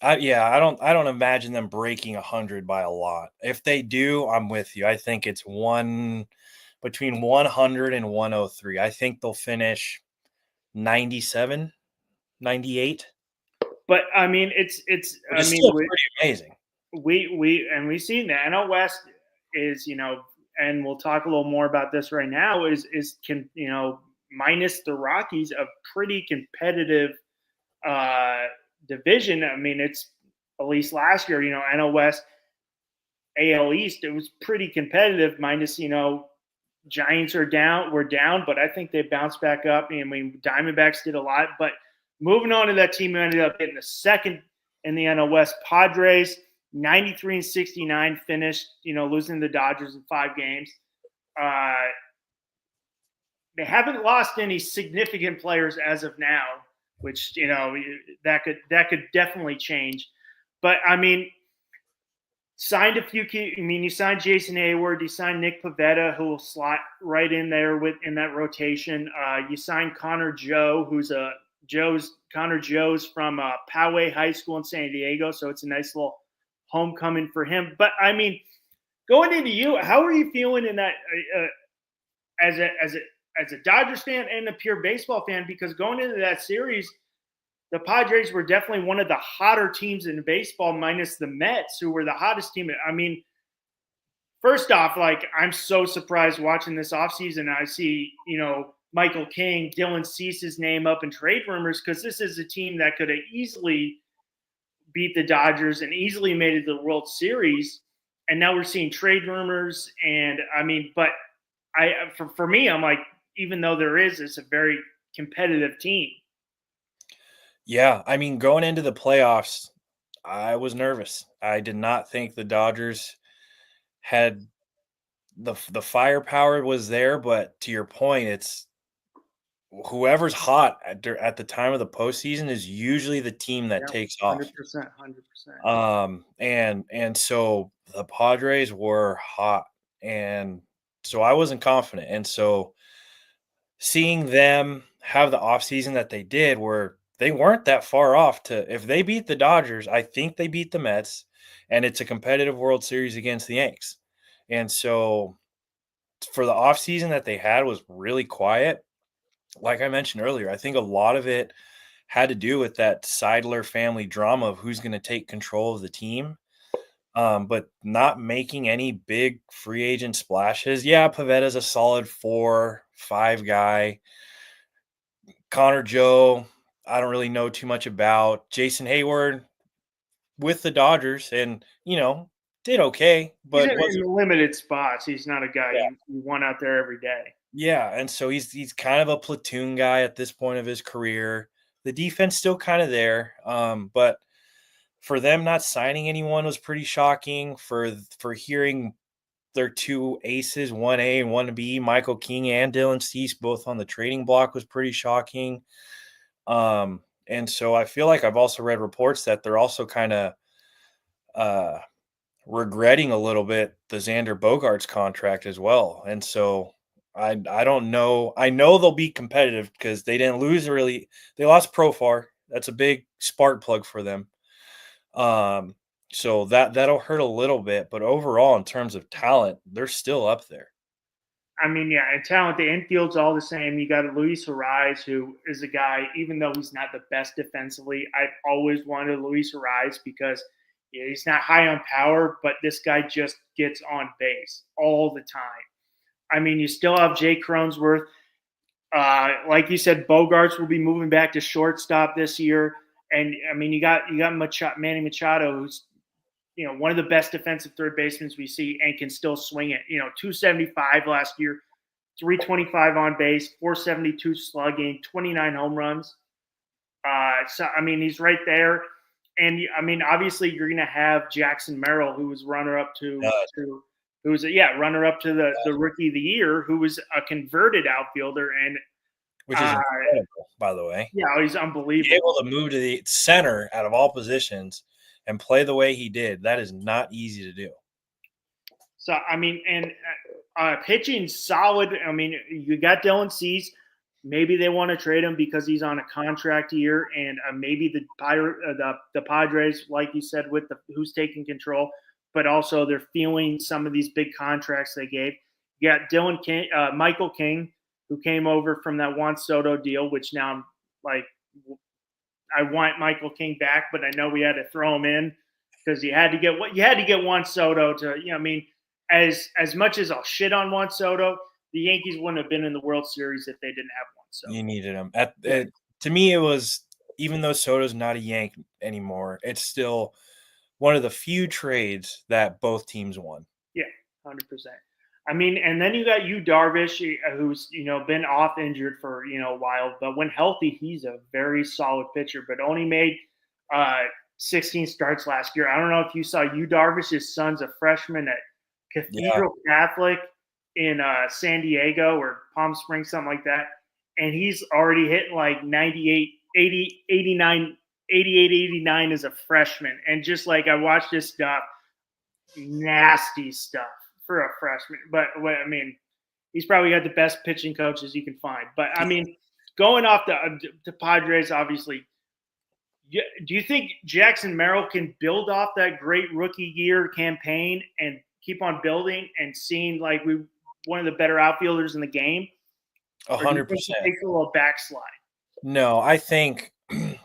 I don't imagine them breaking 100 by a lot. If they do, I'm with you. I think it's between 100 and 103. I think they'll finish 97, 98. But I mean, it's Which I is mean still pretty amazing. we've seen the NL West is, and we'll talk a little more about this right now, is can, minus the Rockies, a pretty competitive division. I mean, it's at least last year, NL West, AL East, it was pretty competitive. Minus, Giants were down, but I think they bounced back up. I mean, Diamondbacks did a lot, but moving on to that team who ended up getting the second in the NL West, Padres, 93 and 69 finished, losing the Dodgers in 5 games. They haven't lost any significant players as of now, which, that could definitely change. But I mean, signed a few key. I mean, you signed Jason Hayward, you signed Nick Pivetta, who will slot right in there in that rotation. You signed Connor Joe, Connor Joe's from Poway High School in San Diego, so it's a nice little homecoming for him. But I mean, going into you, how are you feeling in that as a Dodgers fan and a pure baseball fan? Because going into that series, the Padres were definitely one of the hotter teams in baseball, minus the Mets, who were the hottest team. I mean, first off, like, I'm so surprised watching this offseason. I see, Michael King, Dylan Cease's name up in trade rumors, because this is a team that could have easily beat the Dodgers and easily made it to the World Series. And now we're seeing trade rumors. And I mean, but for me, I'm like, even though it's a very competitive team. Yeah, I mean, going into the playoffs, I was nervous. I did not think the Dodgers had the firepower was there, but to your point, it's whoever's hot at the time of the postseason is usually the team that Yeah, takes off. 100%, 100%. And so the Padres were hot, and so I wasn't confident. And so seeing them have the offseason that they did, where they weren't that far off to, if they beat the Dodgers, I think they beat the Mets, and it's a competitive World Series against the Yanks. And so for the offseason that they had was really quiet. Like I mentioned earlier, I think a lot of it had to do with that Seidler family drama of who's going to take control of the team. But not making any big free agent splashes. Yeah, Pavetta's a solid 4-5 guy. Connor Joe, I don't really know too much about. Jason Hayward with the Dodgers, and did okay, He's but in wasn't. limited spots. He's not a guy Yeah, you want out there every day. yeah, and so he's kind of a platoon guy at this point of his career. The defense still kind of there, but for them not signing anyone was pretty shocking. For hearing their 2 aces, 1A and 1B, Michael King and Dylan Cease, both on the trading block, was pretty shocking. And so I feel like I've also read reports that they're also kind of uh, regretting a little bit the Xander Bogaerts contract as well. And so I don't know. I know they'll be competitive because they didn't lose really. They lost Profar. That's a big spark plug for them. So that'll hurt a little bit, but overall, in terms of talent, they're still up there. I mean, yeah, and talent, the infield's all the same. You got Luis Ariz, who is a guy, even though he's not the best defensively, I've always wanted Luis Ariz because he's not high on power, but this guy just gets on base all the time. I mean, you still have Jay Cronenworth. Like you said, Bogarts will be moving back to shortstop this year. And I mean, you got Manny Machado, who's one of the best defensive third basemen we see and can still swing it. 275 last year, 325 on base, 472 slugging, 29 home runs. So I mean, he's right there, and I mean, obviously, you're going to have Jackson Merrill, who was runner up to who was runner up to the rookie of the year, who was a converted outfielder, and which is incredible, by the way. yeah, he's unbelievable. Be able to move to the center out of all positions and play the way he did, that is not easy to do. So I mean, and pitching solid. I mean, you got Dylan Cease. Maybe they want to trade him because he's on a contract year, and maybe the Padres, like you said, with who's taking control, but also they're feeling some of these big contracts they gave. You got Dylan King, Michael King, who came over from that Juan Soto deal, which now I'm like, I want Michael King back, but I know we had to throw him in because you had to get Juan Soto to, I mean, as much as I'll shit on Juan Soto, the Yankees wouldn't have been in the World Series if they didn't have one. So you needed him. To me, it was, even though Soto's not a Yank anymore, it's still one of the few trades that both teams won. Yeah, 100%. I mean, and then you got Darvish, who's been off injured for a while, but when healthy, he's a very solid pitcher. But only made 16 starts last year. I don't know if you saw Darvish. His son's a freshman at Cathedral Catholic in San Diego or Palm Springs, something like that. And he's already hitting like 98, 80, 89, 88, 89 as a freshman. And just like I watched this stuff, nasty stuff for a freshman. But I mean, he's probably got the best pitching coaches you can find. But I mean, going off the Padres, obviously, do you think Jackson Merrill can build off that great rookie year campaign and keep on building and seeing like one of the better outfielders in the game? 100%. Takes a little backslide. No, I think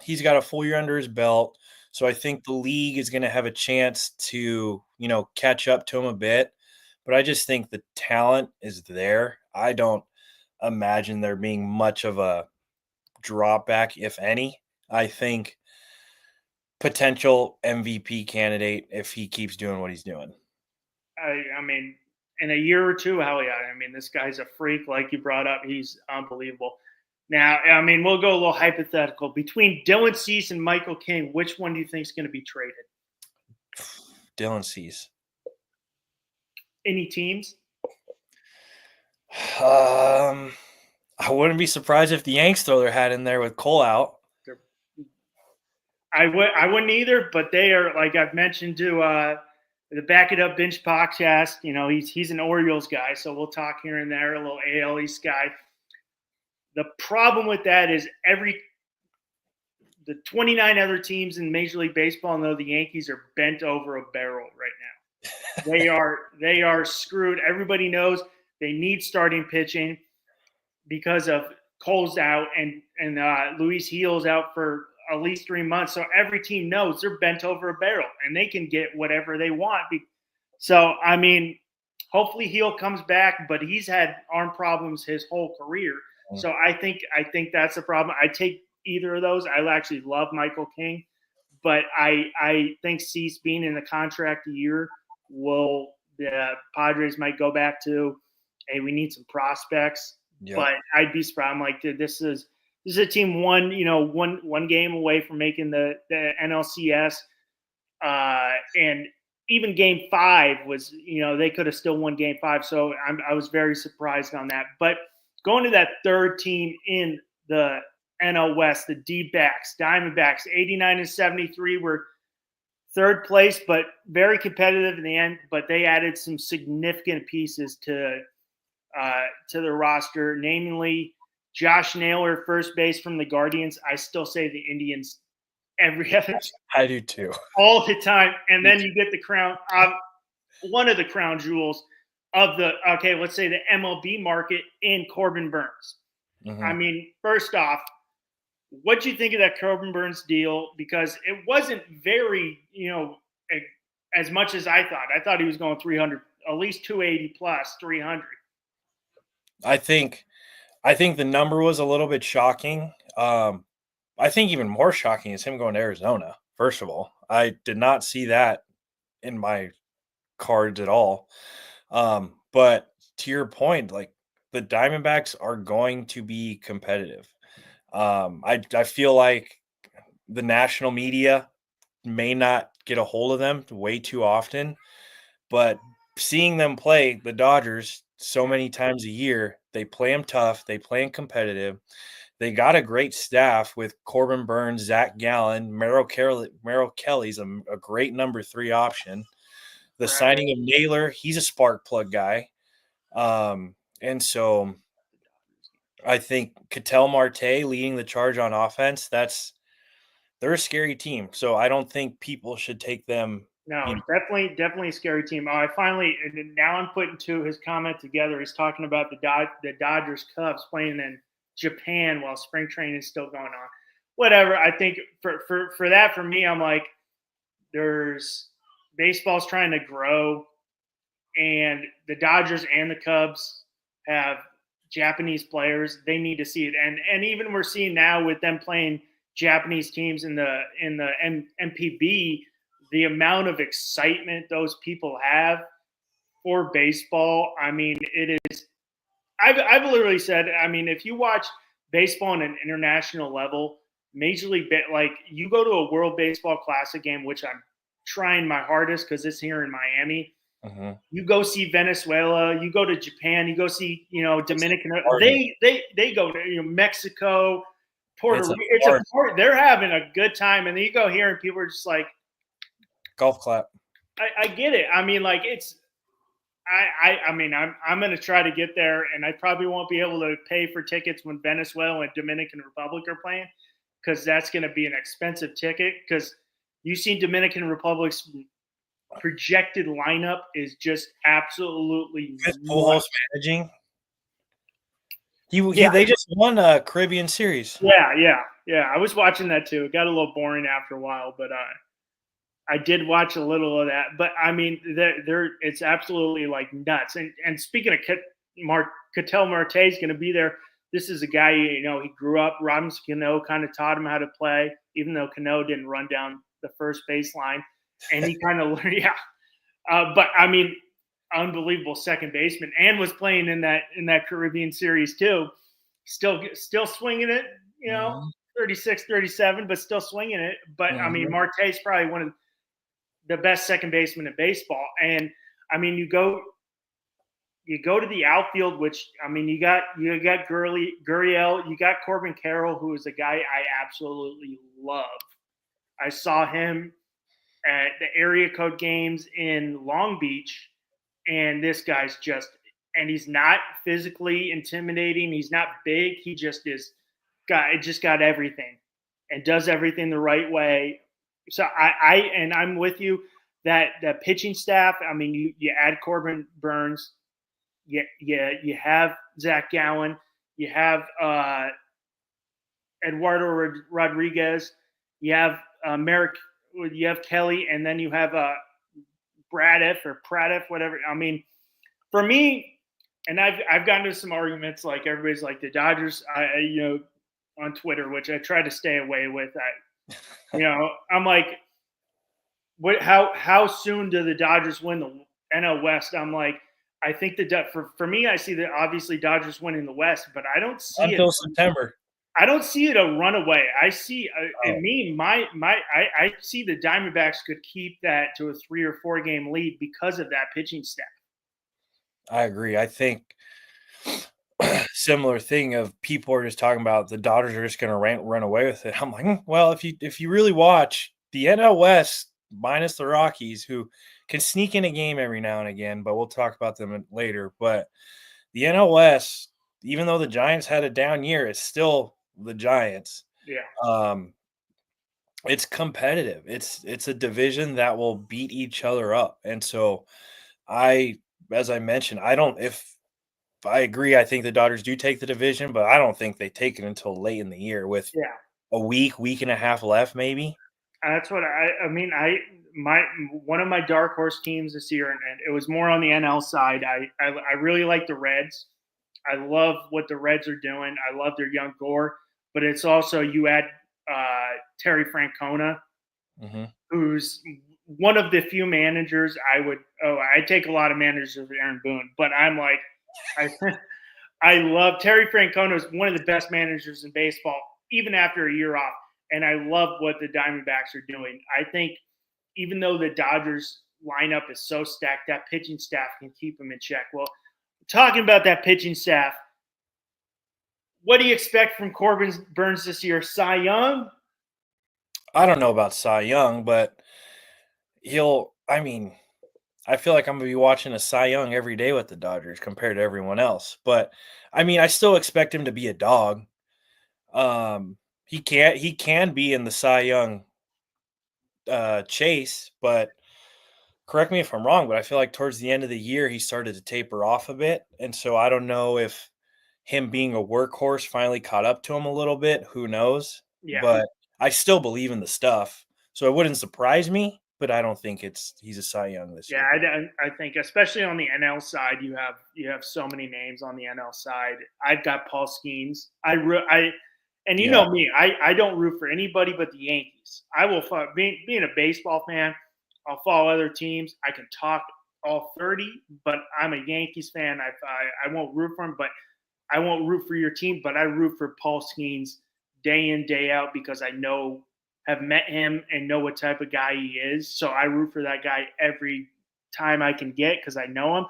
he's got a full year under his belt. So I think the league is going to have a chance to, catch up to him a bit. But I just think the talent is there. I don't imagine there being much of a drop back, if any. I think potential MVP candidate if he keeps doing what he's doing. I mean, in a year or two, hell yeah. I mean, this guy's a freak, like you brought up. He's unbelievable. Now, I mean, we'll go a little hypothetical. Between Dylan Cease and Michael King, which one do you think is going to be traded? Dylan Cease. Any teams? I wouldn't be surprised if the Yanks throw their hat in there with Cole out. I wouldn't either, but they are, like I've mentioned to the Back It Up Bench podcast. He's an Orioles guy, so we'll talk here and there, a little AL East guy. The problem with that is the 29 other teams in Major League Baseball know the Yankees are bent over a barrel right now. They are screwed. Everybody knows they need starting pitching because of Cole's out and Luis Gil's out for at least 3 months. So every team knows they're bent over a barrel and they can get whatever they want. So, I mean, hopefully Gil comes back, but he's had arm problems his whole career. So I think that's a problem. I take either of those. I actually love Michael King, but I think Cease being in the contract year the Padres might go back to, hey, we need some prospects. Yep. But I'd be surprised. I'm like, dude, this is a team one game away from making the NLCS, and even Game 5 was, they could have still won Game 5. So I was very surprised on that. But going to that third team in the NL West, the D-backs, Diamondbacks, 89-73 were third place, but very competitive in the end. But they added some significant pieces to the roster, namely Josh Naylor, first base from the Guardians. I still say the Indians every episode. I do too. All the time. And then you get the crown, one of the crown jewels of let's say the MLB market in Corbin Burns. Mm-hmm. I mean, first off, what do you think of that Corbin Burns deal? Because it wasn't very, as much as I thought. I thought he was going 300, at least 280 plus 300. I think the number was a little bit shocking. I think even more shocking is him going to Arizona. First of all, I did not see that in my cards at all. But to your point, like the Diamondbacks are going to be competitive. I feel like the national media may not get a hold of them way too often, but seeing them play the Dodgers so many times a year, they play them tough, they play them competitive. They got a great staff with Corbin Burns, Zach Gallen, Merrill Kelly's a great number 3 option. The Right. signing of Naylor, he's a spark plug guy. And so I think Ketel Marte leading the charge on offense, they're a scary team. So I don't think people should take them. No, definitely a scary team. Oh, and now I'm putting his comment together. He's talking about the Dodgers Cubs playing in Japan while spring training is still going on. Whatever. I think for that, for me, I'm like, there's baseball's trying to grow, and the Dodgers and the Cubs have Japanese players. They need to see it, and even we're seeing now with them playing Japanese teams in the MPB, the amount of excitement those people have for baseball. I mean, it is. I've literally said. I mean, if you watch baseball on an international level, Major League, like you go to a World Baseball Classic game, which I'm trying my hardest because it's here in Miami. Mm-hmm. You go see Venezuela, you go to Japan, you go see, Dominican. They go to Mexico, Puerto Rico. They're having a good time, and then you go here, and people are just like, golf clap. I get it. I mean, like I mean, I'm going to try to get there, and I probably won't be able to pay for tickets when Venezuela and Dominican Republic are playing, because that's going to be an expensive ticket. Because you see Dominican Republic's projected lineup is just absolutely Pujols managing. They just won a Caribbean Series. Yeah. I was watching that too. It got a little boring after a while, but I did watch a little of that. But I mean, it's absolutely like nuts. And speaking of Ketel Marte is going to be there. This is a guy, he grew up. Robinson Cano kind of taught him how to play, even though Cano didn't run down the first baseline. And he kind of learned, but I mean, unbelievable second baseman, and was playing in that Caribbean Series too. Still swinging it, 36, 37, but still swinging it. But I mean, Marte's probably one of the best second basemen in baseball. And I mean, you go to the outfield, which I mean, you got Gurriel, you got Corbin Carroll, who is a guy I absolutely love. I saw him at the area code games in Long Beach, and this guy's and he's not physically intimidating. He's not big. He just got everything and does everything the right way. So I'm with you that the pitching staff, I mean, you add Corbin Burns, you have Zach Gallen, you have Eduardo Rodriguez, you have Merrick, you have Kelly, and then you have Pradeff, whatever. I mean, for me, and I've gotten into some arguments, like everybody's like the Dodgers, on Twitter, which I try to stay away with. I'm like, how soon do the Dodgers win the NL West? I'm like, I think for me, I see that obviously Dodgers winning the West, but I don't see until September. I don't see it a runaway. I see I see the Diamondbacks could keep that to a 3 or 4 game lead because of that pitching staff. I agree. I think similar thing of people are just talking about the Dodgers are just going to run away with it. I'm like, well, if you really watch the NL West minus the Rockies, who can sneak in a game every now and again, but we'll talk about them later. But the NL West, even though the Giants had a down year, it's still the Giants. Yeah. It's competitive. It's a division that will beat each other up. And so as I mentioned, if I agree, I think the Dodgers do take the division, but I don't think they take it until late in the year with a week and a half left, maybe. That's what I mean. One of my dark horse teams this year, and it was more on the NL side. I really like the Reds. I love what the Reds are doing. I love their young core, but it's also you add Terry Francona, who's one of the few managers I take a lot of managers of Aaron Boone, but I'm like, I love Terry Francona is one of the best managers in baseball, even after a year off. and I love what the Diamondbacks are doing. I think even though the Dodgers lineup is so stacked, that pitching staff can keep them in check. Well, talking about that pitching staff, what do you expect from Corbin Burns this year? Cy Young? I don't know about Cy Young, but I feel like I'm going to be watching a Cy Young every day with the Dodgers compared to everyone else. But I still expect him to be a dog. He can be in the Cy Young chase, but correct me if I'm wrong, but I feel like towards the end of the year he started to taper off a bit, and so I don't know if him being a workhorse finally caught up to him a little bit. Who knows? Yeah. But I still believe in the stuff, so it wouldn't surprise me. But I don't think he's a Cy Young this Yeah, year. I think especially on the NL side, you have so many names on the NL side. I've got Paul Skeens. And you Yeah, know me, I don't root for anybody but the Yankees. I will being a baseball fan. I'll follow other teams. I can talk all 30, but I'm a Yankees fan. I won't root for them, but I won't root for your team. But I root for Paul Skeens day in day out because I have met him and know what type of guy he is. So I root for that guy every time I can get because I know him.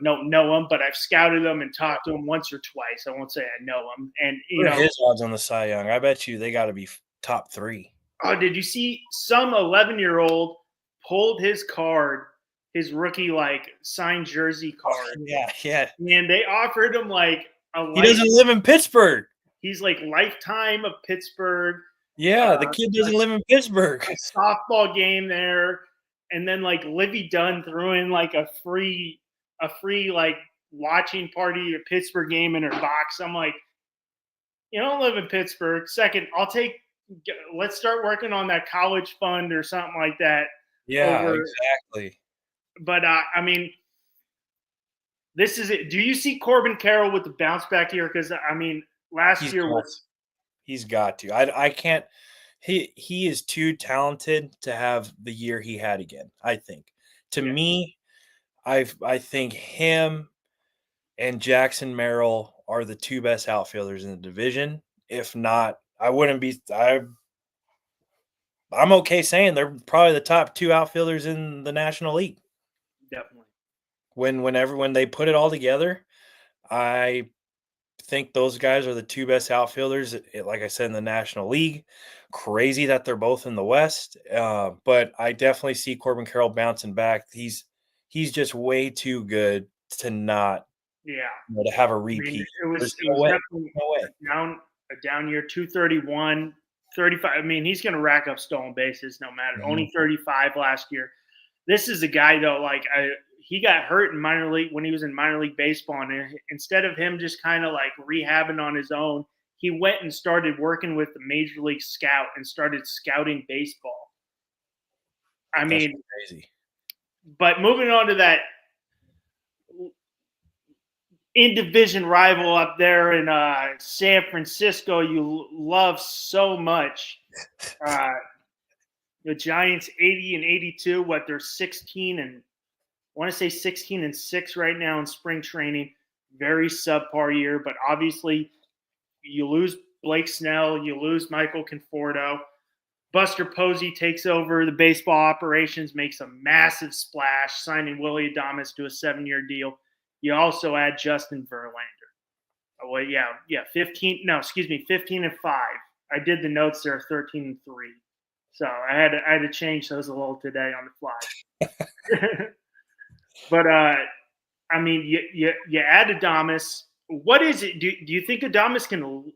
Don't know him, but I've scouted him and talked to him once or twice. I won't say I know him. And what are his odds on the Cy Young? I bet you they got to be top 3. oh, did you see some 11-year-old pulled his card, his rookie signed jersey card, Yeah. and they offered him He doesn't live in Pittsburgh. he's lifetime of Pittsburgh. Yeah, the kid doesn't live in Pittsburgh. A softball game there, and then Livy Dunn threw in a free watching party at Pittsburgh game in her box. I'm like, you don't live in Pittsburgh. Second, let's start working on that college fund or something like that. Yeah, exactly. But this is it. Do you see Corbin Carroll with the bounce back here? Because last year was. He's got to. I can't. He is too talented to have the year he had again. I think. To me, I think him and Jackson Merrill are the 2 best outfielders in the division. If not, I wouldn't be. I'm okay saying they're probably the top 2 outfielders in the National League. Definitely. When they put it all together, I think those guys are the 2 best outfielders, like I said, in the National League. Crazy that they're both in the West, but I definitely see Corbin Carroll bouncing back. He's just way too good to not, to have a repeat. It was definitely a down year. 231, 35. He's going to rack up stolen bases no matter. Mm-hmm. Only 35 last year. This is a guy though. He got hurt in minor league when he was in minor league baseball, and instead of him just kind of rehabbing on his own, he went and started working with the major league scout and started scouting baseball. That's crazy. But moving on to that in-division rival up there in San Francisco, you love so much. The Giants 80 and 82. They're 16 and. I want to say 16 and 6 right now in spring training. Very subpar year, but obviously you lose Blake Snell, you lose Michael Conforto. Buster Posey takes over the baseball operations, makes a massive splash, signing Willie Adames to a 7-year deal. You also add Justin Verlander. 15 and 5. I did the notes there, 13 and 3. So I had to change those a little today on the fly. But you add Adames. What is it? Do you think Adames can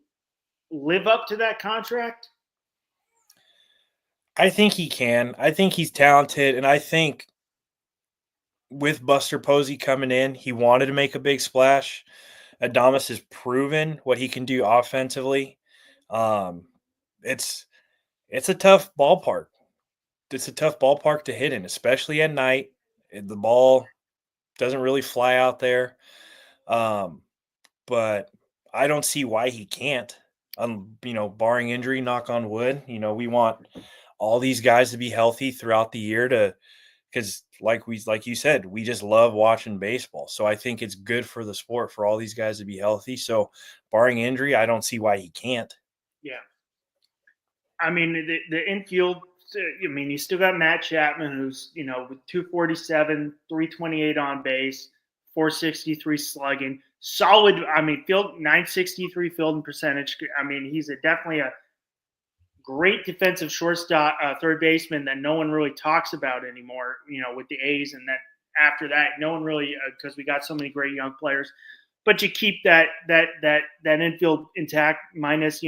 live up to that contract? I think he can. I think he's talented, and I think with Buster Posey coming in, he wanted to make a big splash. Adames has proven what he can do offensively. It's a tough ballpark. It's a tough ballpark to hit in, especially at night. The ball doesn't really fly out there. But I don't see why he can't. Barring injury, knock on wood. We want all these guys to be healthy throughout the year because like you said, we just love watching baseball. So I think it's good for the sport for all these guys to be healthy. So barring injury, I don't see why he can't. Yeah. I mean, the infield. I mean, you still got Matt Chapman, who's with 247, 328 on base, 463 slugging, solid. I mean, field 963 fielding percentage. I mean, he's definitely a great defensive shortstop, third baseman that no one really talks about anymore. With the A's, and that after that, no one really because we got so many great young players. But you keep that infield intact, minus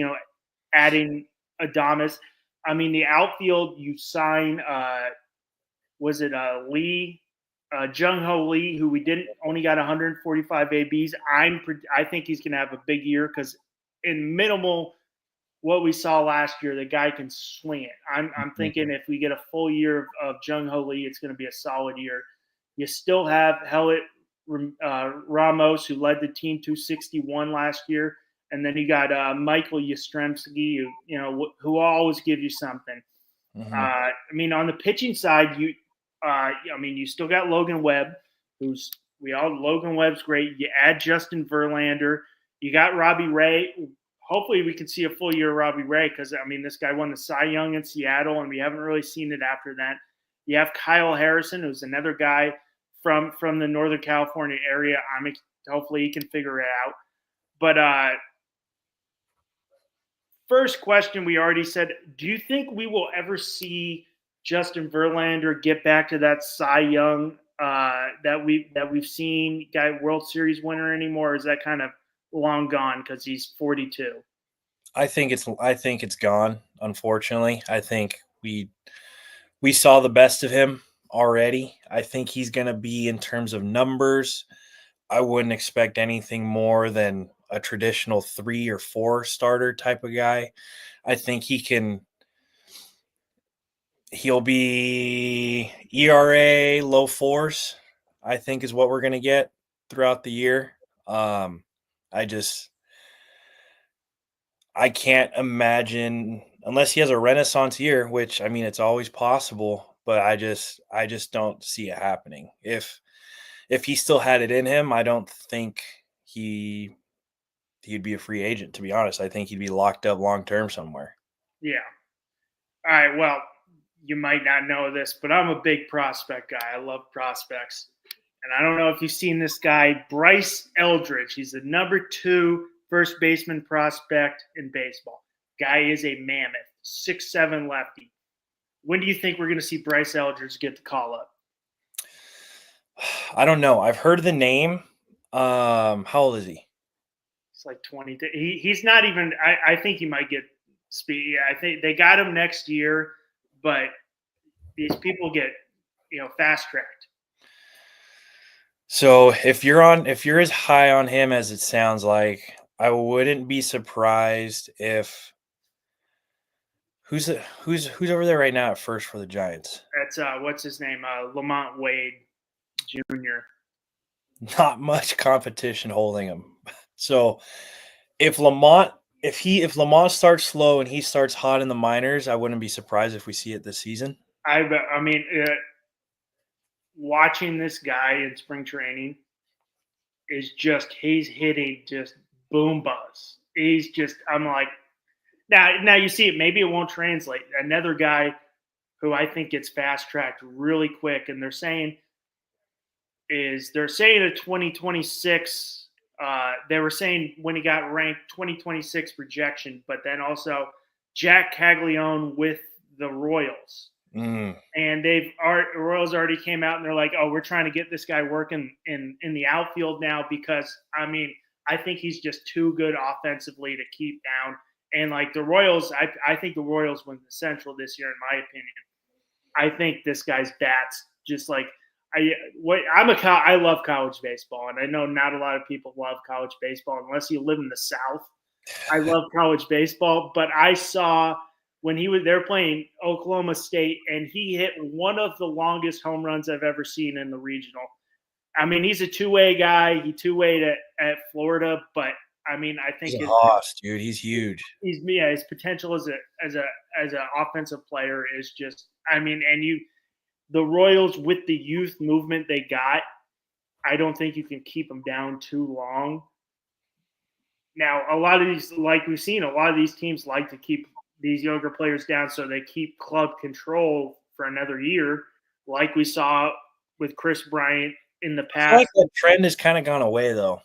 adding Adames. I mean, the outfield, you sign, was it Lee, Jung Ho Lee, who we didn't only got 145 ABs. I think he's going to have a big year because in minimal what we saw last year, the guy can swing it. I'm thinking if we get a full year of Jung Ho Lee, it's going to be a solid year. You still have Ramos, who led the team 261 last year. And then you got Michael Yastrzemski, who will always give you something. Mm-hmm. I mean, on the pitching side, you still got Logan Webb, Logan Webb's great. You add Justin Verlander. You got Robbie Ray. Hopefully, we can see a full year of Robbie Ray because, I mean, this guy won the Cy Young in Seattle, and we haven't really seen it after that. You have Kyle Harrison, who's another guy from the Northern California area. Hopefully, he can figure it out. But first question, we already said, do you think we will ever see Justin Verlander get back to that Cy Young that we've seen, guy World Series winner anymore? Or is that kind of long gone because he's 42? I think it's gone, unfortunately. I think we saw the best of him already. I think he's going to be, in terms of numbers, I wouldn't expect anything more than a traditional 3 or 4 starter type of guy. I think he'll be ERA low 4s, I think, is what we're going to get throughout the year. I can't imagine, unless he has a renaissance year, which, I mean, it's always possible, but I just don't see it happening. If he still had it in him, I don't think he'd be a free agent, to be honest. I think he'd be locked up long term somewhere. Yeah. All right. Well, you might not know this, but I'm a big prospect guy. I love prospects. And I don't know if you've seen this guy, Bryce Eldridge. He's the number 2 first baseman prospect in baseball. Guy is a mammoth, 6'7" lefty. When do you think we're going to see Bryce Eldridge get the call up? I don't know. I've heard the name. How old is he? He's like 20. He's not even. I think he might get speed. I think they got him next year, but these people get fast tracked. So if you're as high on him as it sounds like, I wouldn't be surprised if who's over there right now at first for the Giants? That's what's his name? Lamont Wade Jr. Not much competition holding him. So if Lamont starts slow and he starts hot in the minors, I wouldn't be surprised if we see it this season. I mean, watching this guy in spring training is he's hitting just boom buzz. He's just, I'm like, now you see it. Maybe it won't translate. Another guy who I think gets fast tracked really quick, and they're saying a 2026. They were saying when he got ranked 2026 projection, but then also Jack Caglione with the Royals. Mm. And Royals already came out and they're like, oh, we're trying to get this guy working in the outfield now because, I mean, I think he's just too good offensively to keep down. And like the Royals, I think the Royals win the Central this year, in my opinion. I think this guy's bat's just like I love college baseball, and I know not a lot of people love college baseball unless you live in the South. I love college baseball, but I saw when they're playing Oklahoma State, and he hit one of the longest home runs I've ever seen in the regional. I mean, he's a two-way guy. He two-wayed at Florida, but I mean, I think he's a hoss, dude. He's huge. His potential as an offensive player is just. I mean, and the Royals with the youth movement they got, I don't think you can keep them down too long. Now, a lot of these, like we've seen, a lot of these teams like to keep these younger players down so they keep club control for another year, like we saw with Chris Bryant in the I feel like past. that trend has kind of gone away, though.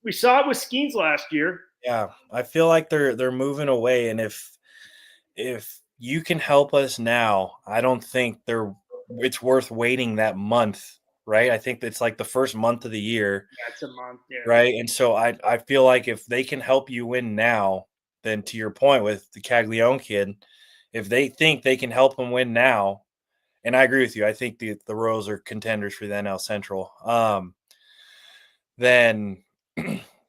We saw it with Skeens last year. Yeah, I feel like they're moving away, and if you can help us now, I don't think it's worth waiting that month, right? I think it's like the first month of the year, That's a month. Yeah. right? And so I feel like if they can help you win now, then to your point with the Caglione kid, if they think they can help him win now, and I agree with you, I think the Royals are contenders for the NL Central. Then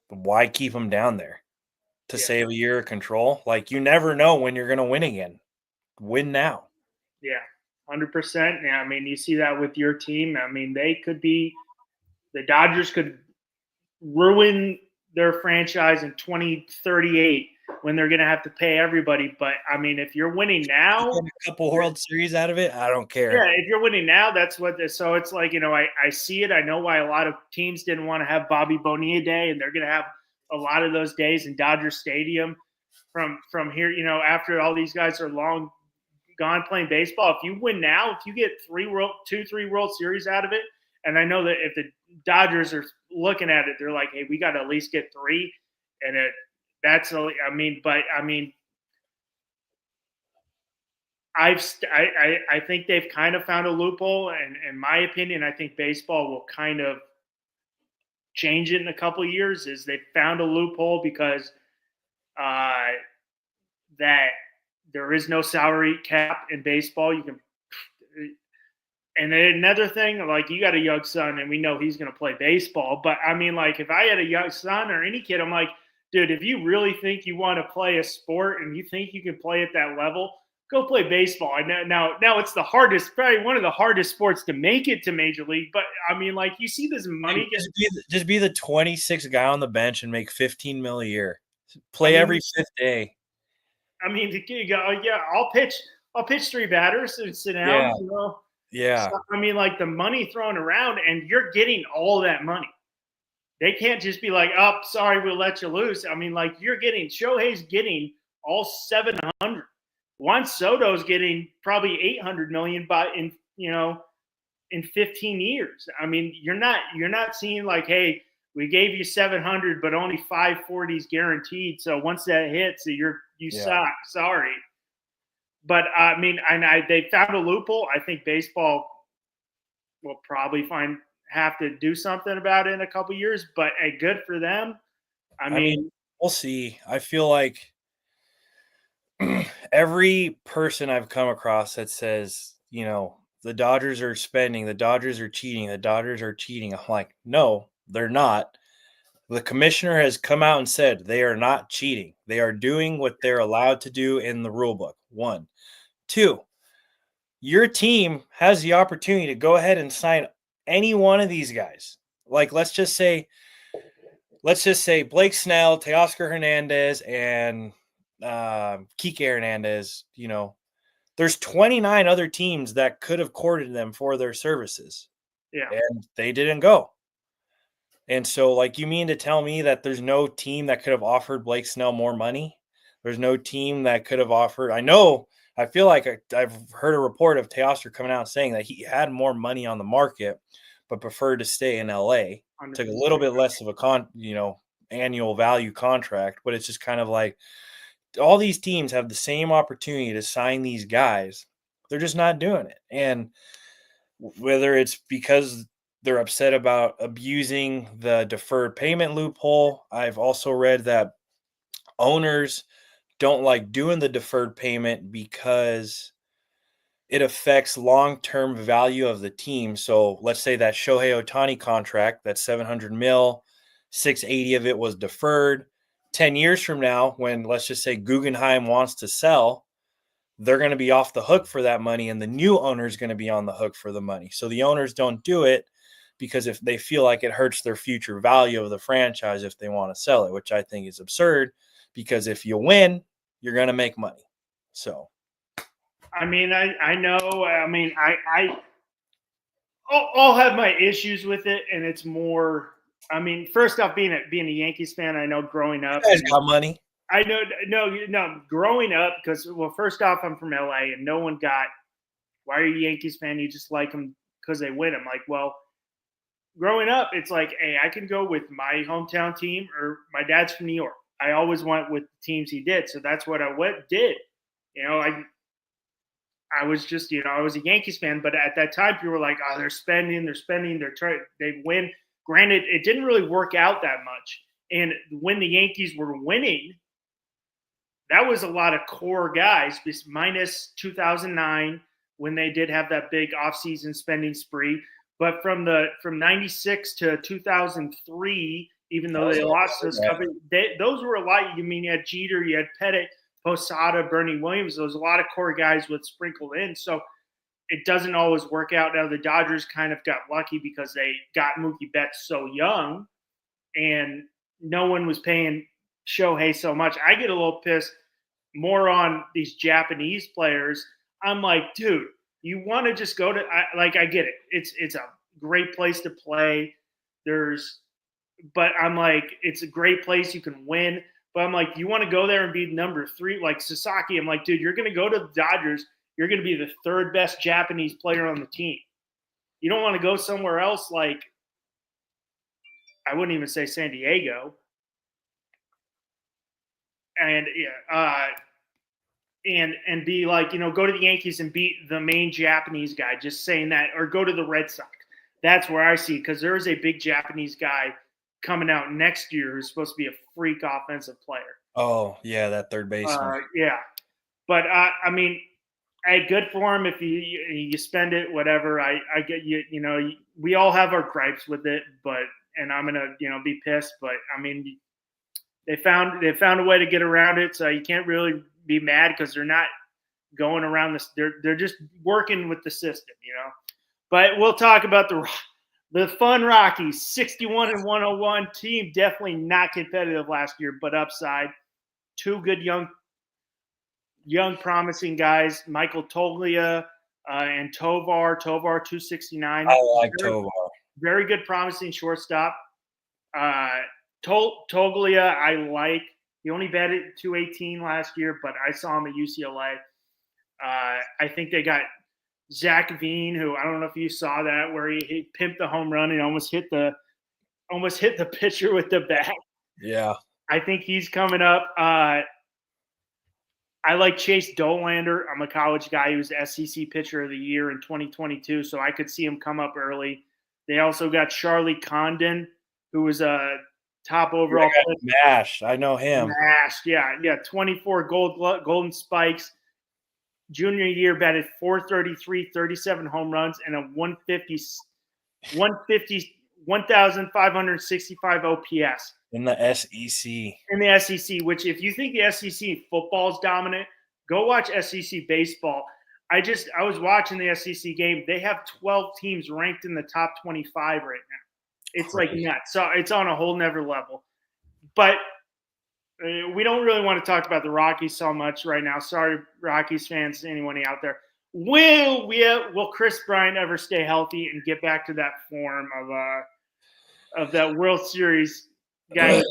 why keep them down there to Yeah. save a year of control? Like, you never know when you're going to win again. Win now. Yeah. 100%. Yeah. I mean, you see that with your team. I mean, the Dodgers could ruin their franchise in 2038 when they're going to have to pay everybody. But I mean, if you're winning now, Get a couple World Series out of it, I don't care. yeah, if you're winning now, that's what. So it's like, I see it. I know why a lot of teams didn't want to have Bobby Bonilla Day, and they're going to have a lot of those days in Dodger Stadium from here. After all these guys are long gone playing baseball, if you win now, if you get 3 World Series out of it, and I know that if the Dodgers are looking at it, they're like, hey, we got to at least get 3, and I think they've kind of found a loophole, and in my opinion, I think baseball will kind of change it in a couple of years. Is they found a loophole because that there is no salary cap in baseball. You can, and then another thing, like, you got a young son, and we know he's going to play baseball. But I mean, like, if I had a young son or any kid, I'm like, dude, if you really think you want to play a sport and you think you can play at that level, go play baseball. I know now it's probably one of the hardest sports to make it to Major League. But I mean, like, you see this money. Just be the 26th guy on the bench and make $15 million a year. Play every 5th day. I mean, you go, yeah, I'll pitch 3 batters and sit down. Yeah. Yeah. So, I mean, like, the money thrown around, and you're getting all that money. They can't just be like, oh, sorry, we'll let you loose. I mean, like, Shohei's getting all 700. Juan Soto's getting probably 800 million in 15 years. I mean, you're not seeing like, hey, we gave you 700, but only 540s guaranteed. So once that hits, you suck. Sorry. But I mean, they found a loophole. I think baseball will probably have to do something about it in a couple years. But good for them. I mean, we'll see. I feel like every person I've come across that says, the Dodgers are spending, the Dodgers are cheating, the Dodgers are cheating. I'm like, no, they're not. The commissioner has come out and said they are not cheating. They are doing what they're allowed to do in the rule book. 1. 2, your team has the opportunity to go ahead and sign any one of these guys. Like, let's just say Blake Snell, Teoscar Hernandez, and Kike Hernandez. There's 29 other teams that could have courted them for their services. Yeah. And they didn't go. And so, like, you mean to tell me that there's no team that could have offered Blake Snell more money? There's no team that could have offered. I feel like I've heard a report of Teoscar coming out saying that he had more money on the market, but preferred to stay in LA. Took a little bit less of a annual value contract, but it's just kind of like all these teams have the same opportunity to sign these guys. They're just not doing it. And whether it's because they're upset about abusing the deferred payment loophole, I've also read that owners don't like doing the deferred payment because it affects long-term value of the team. So let's say that Shohei Ohtani contract, that $700 million, 680 of it was deferred. 10 years from now, when let's just say Guggenheim wants to sell, they're going to be off the hook for that money, and the new owner is going to be on the hook for the money. So the owners don't do it because if they feel like it hurts their future value of the franchise if they want to sell it, which I think is absurd, because if you win, you're going to make money. So, I mean, I know. I mean, I'll have my issues with it, and it's more. I mean, first off, being a Yankees fan, I know growing up, you guys got money. I know, no. Growing up, because first off, I'm from LA, and no one got. Why are you a Yankees fan? You just like them because they win. I'm like, well, growing up, it's like, hey, I can go with my hometown team, or my dad's from New York. I always went with the teams he did, so that's what I did. You know, I was just, I was a Yankees fan, but at that time, people were like, oh, they're spending, they're trying, they win. Granted, it didn't really work out that much. And when the Yankees were winning, that was a lot of core guys, minus 2009 when they did have that big offseason spending spree. But from 96 to 2003, even though they lost those couple, those were a lot. You mean you had Jeter, you had Pettit, Posada, Bernie Williams. There was a lot of core guys with sprinkled in. So it doesn't always work out. Now the Dodgers kind of got lucky because they got Mookie Betts so young, and no one was paying Shohei so much. I get a little pissed more on these Japanese players. I'm like, dude, you want to just go to I get it. It's a great place to play. But I'm like, it's a great place. You can win. But I'm like, you want to go there and be number 3, like Sasaki? I'm like, dude, you're going to go to the Dodgers. You're going to be the 3rd best Japanese player on the team. You don't want to go somewhere else like, I wouldn't even say San Diego. And and be like, go to the Yankees and beat the main Japanese guy, just saying that, or go to the Red Sox. That's where I see, because there is a big Japanese guy coming out next year who's supposed to be a freak offensive player. Oh, yeah, that third baseman. Yeah. But, I mean, hey, good for him if you spend it, whatever. I get you, we all have our gripes with it, and I'm going to, be pissed. But, I mean, they found a way to get around it, so you can't really be mad because they're not going around this. They're just working with the system, But we'll talk about the fun Rockies, 61-101 team, definitely not competitive last year, but upside. 2 good young promising guys, Michael Toglia and Tovar. Tovar 269. I like Tovar. Very good promising shortstop. Toglia, I like. He only batted 218 last year, but I saw him at UCLA. I think they got Zach Veen, who I don't know if you saw that, where he pimped the home run and almost hit the pitcher with the bat. Yeah. I think he's coming up. I like Chase Dolander. I'm a college guy who's SEC Pitcher of the Year in 2022, so I could see him come up early. They also got Charlie Condon, who was a top overall. Mashed. I know him. Mashed, yeah. 24 golden spikes. Junior year batted 433, 37 home runs, and a 1,565 OPS. In the SEC. In the SEC, which if you think the SEC football is dominant, go watch SEC baseball. I was watching the SEC game. They have 12 teams ranked in the top 25 right now. It's like nuts. So it's on a whole nother level. But we don't really want to talk about the Rockies so much right now. Sorry, Rockies fans, anyone out there. Will Chris Bryant ever stay healthy and get back to that form of that World Series guy?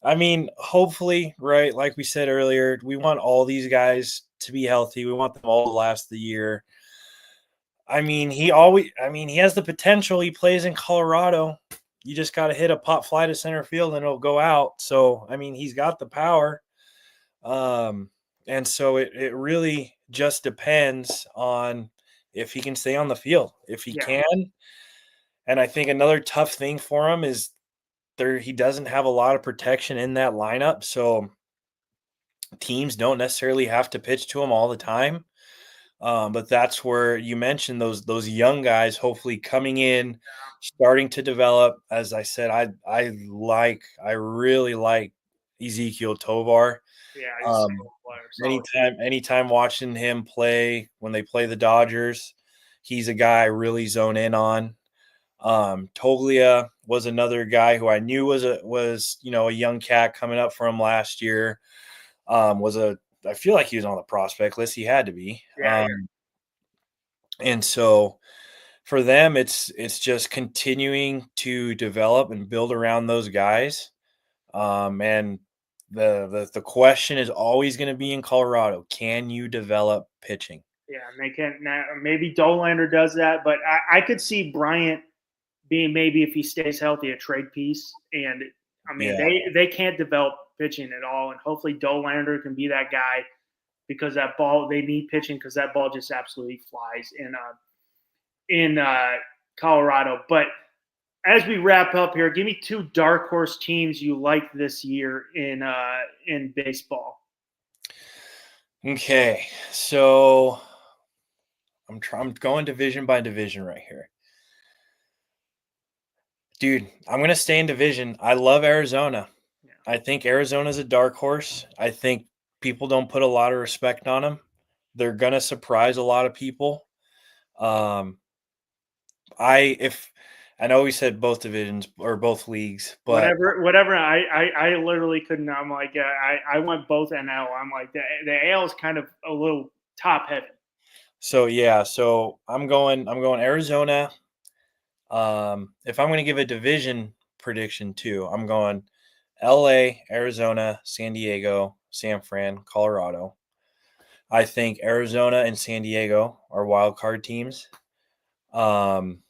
I mean, hopefully, right? Like we said earlier, we want all these guys to be healthy. We want them all to last the year. I mean, he has the potential. He plays in Colorado. You just got to hit a pop fly to center field and it'll go out. So, I mean, he's got the power. And so it really just depends on if he can stay on the field. If he can. And I think another tough thing for him is he doesn't have a lot of protection in that lineup. So teams don't necessarily have to pitch to him all the time. But that's where you mentioned those young guys hopefully coming in, starting to develop. As I said, I really like Ezequiel Tovar. Yeah, he's a player. Anytime watching him play when they play the Dodgers, he's a guy I really zone in on. Toglia was another guy who I knew was a young cat coming up from last year. I feel like he was on the prospect list. He had to be. Yeah. And so for them, it's just continuing to develop and build around those guys. And the question is always going to be in Colorado. Can you develop pitching? Yeah, and they can now. Maybe Dolander does that, but I could see Bryant being maybe if he stays healthy a trade piece. And I mean Yeah. they can't develop pitching at all, and hopefully Dolander can be that guy because that ball they need pitching because that ball just absolutely flies in Colorado. But as we wrap up here, give me 2 dark horse teams you like this year in baseball. Okay, so I'm going division by division right here. Dude, I'm going to stay in division. I love Arizona. Yeah. I think Arizona's a dark horse. I think people don't put a lot of respect on them. They're going to surprise a lot of people. I know we said both divisions or both leagues, but Whatever. I literally couldn't. I'm like, I went both NL. I'm like, the AL is kind of a little top heavy. so yeah, so I'm going Arizona. If I'm going to give a division prediction too, I'm going LA, Arizona, San Diego, San Fran, Colorado. I think Arizona and San Diego are wild card teams. And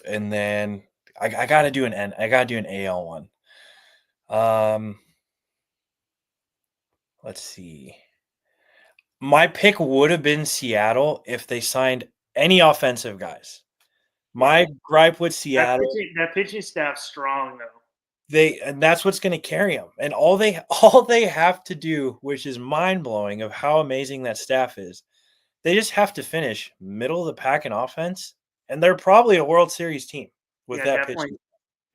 then I gotta do an AL one. Let's see. My pick would have been Seattle if they signed any offensive guys. My gripe with Seattle, That pitching staff's strong though. and that's what's going to carry them. And all they have to do, which is mind blowing, of how amazing that staff is, they just have to finish middle of the pack in offense, and they're probably a World Series team with that pitching.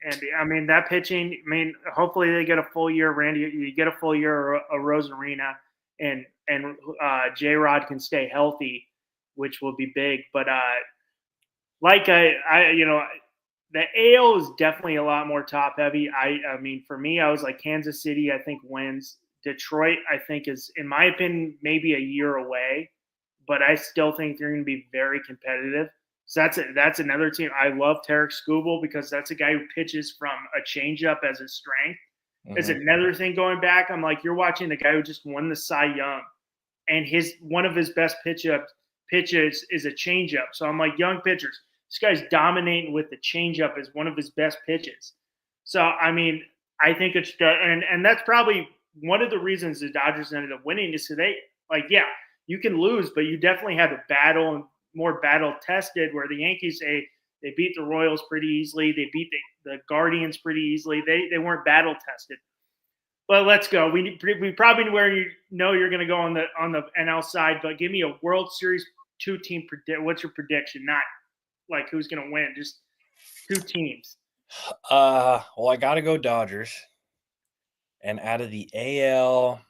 And I mean that pitching. I mean, hopefully they get a full year. Randy, you get a full year of Rosarina, and J Rod can stay healthy, which will be big. But like the AL is definitely a lot more top heavy. I mean, for me, I was like Kansas City. I think wins. Detroit, I think is, in my opinion, maybe a year away, but I still think they're going to be very competitive. So that's another team. I love Tarek Skubal because that's a guy who pitches from a changeup as his strength. It's another thing going back. I'm like, you're watching the guy who just won the Cy Young, and one of his best pitches is a changeup. So I'm like, young pitchers, this guy's dominating with the changeup as one of his best pitches. So I mean, I think it's and that's probably one of the reasons the Dodgers ended up winning is today. Like, yeah, you can lose, but you definitely had a battle and more battle tested. Where the Yankees they beat the Royals pretty easily, they beat the Guardians pretty easily. They weren't battle tested. But let's go. We probably know you're going to go on the NL side, but give me a World Series 2-team predict. What's your prediction? Not like who's going to win, just 2 teams. Well, I got to go Dodgers. And out of the AL,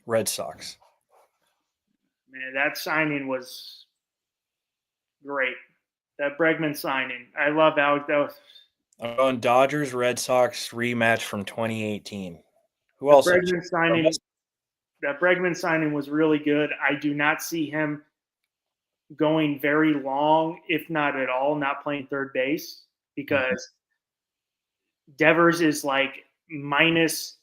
Red Sox. Man, that signing was great. That Bregman signing. I love Alex. I'm going Dodgers, Red Sox rematch from 2018. Who else? That Bregman signing was really good. I do not see him going very long, if not at all, not playing third base because Devers is like minus,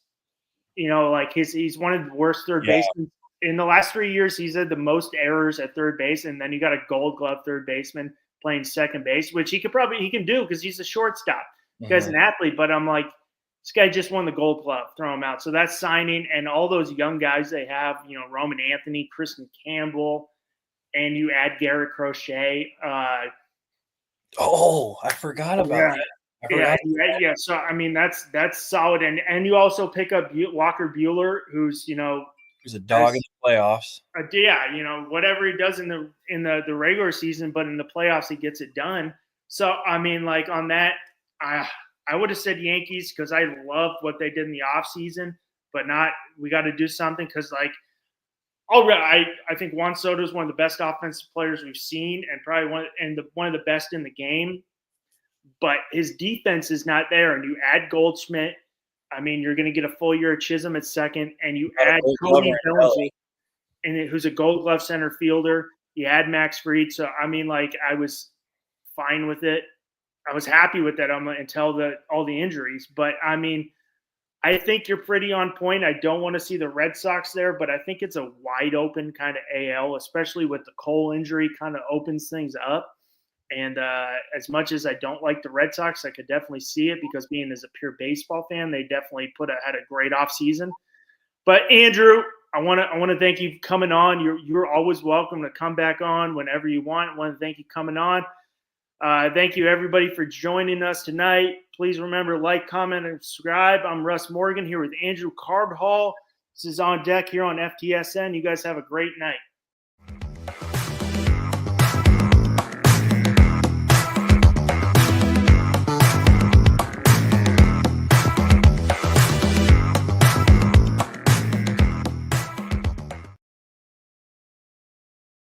like he's one of the worst third basemen. In the last 3 years, he's had the most errors at third base, and then you got a Gold Glove third baseman playing second base, which he can do because he's a shortstop. The guy's an athlete, but I'm like, this guy just won the Gold Glove, throw him out. So that's signing, and all those young guys they have, Roman Anthony, Kristen Campbell, and you add Garrett Crochet. I forgot about that. Yeah. So I mean, that's solid, and you also pick up Walker Buehler, who's He's a dog in the playoffs. Whatever he does in the regular season, but in the playoffs he gets it done. So I mean, like on that, I would have said Yankees because I love what they did in the offseason, but not. We got to do something because like. I think Juan Soto is one of the best offensive players we've seen, and probably one of the best in the game. But his defense is not there, and you add Goldschmidt. I mean, you're going to get a full year of Chisholm at second, and you add Cody Bellinger, who's a Gold Glove center fielder. You add Max Fried, so I mean, like I was fine with it. I was happy with that until all the injuries. But I mean, I think you're pretty on point. I don't want to see the Red Sox there, but I think it's a wide open kind of AL, especially with the Cole injury, kind of opens things up. And as much as I don't like the Red Sox, I could definitely see it because being as a pure baseball fan, they definitely had a great offseason. But Andrew, I want to thank you for coming on. You're always welcome to come back on whenever you want. I want to thank you coming on. Thank you everybody for joining us tonight. Please remember to like, comment, and subscribe. I'm Russ Morgan here with Andrew Carbhall. This is On Deck here on FTSN. You guys have a great night.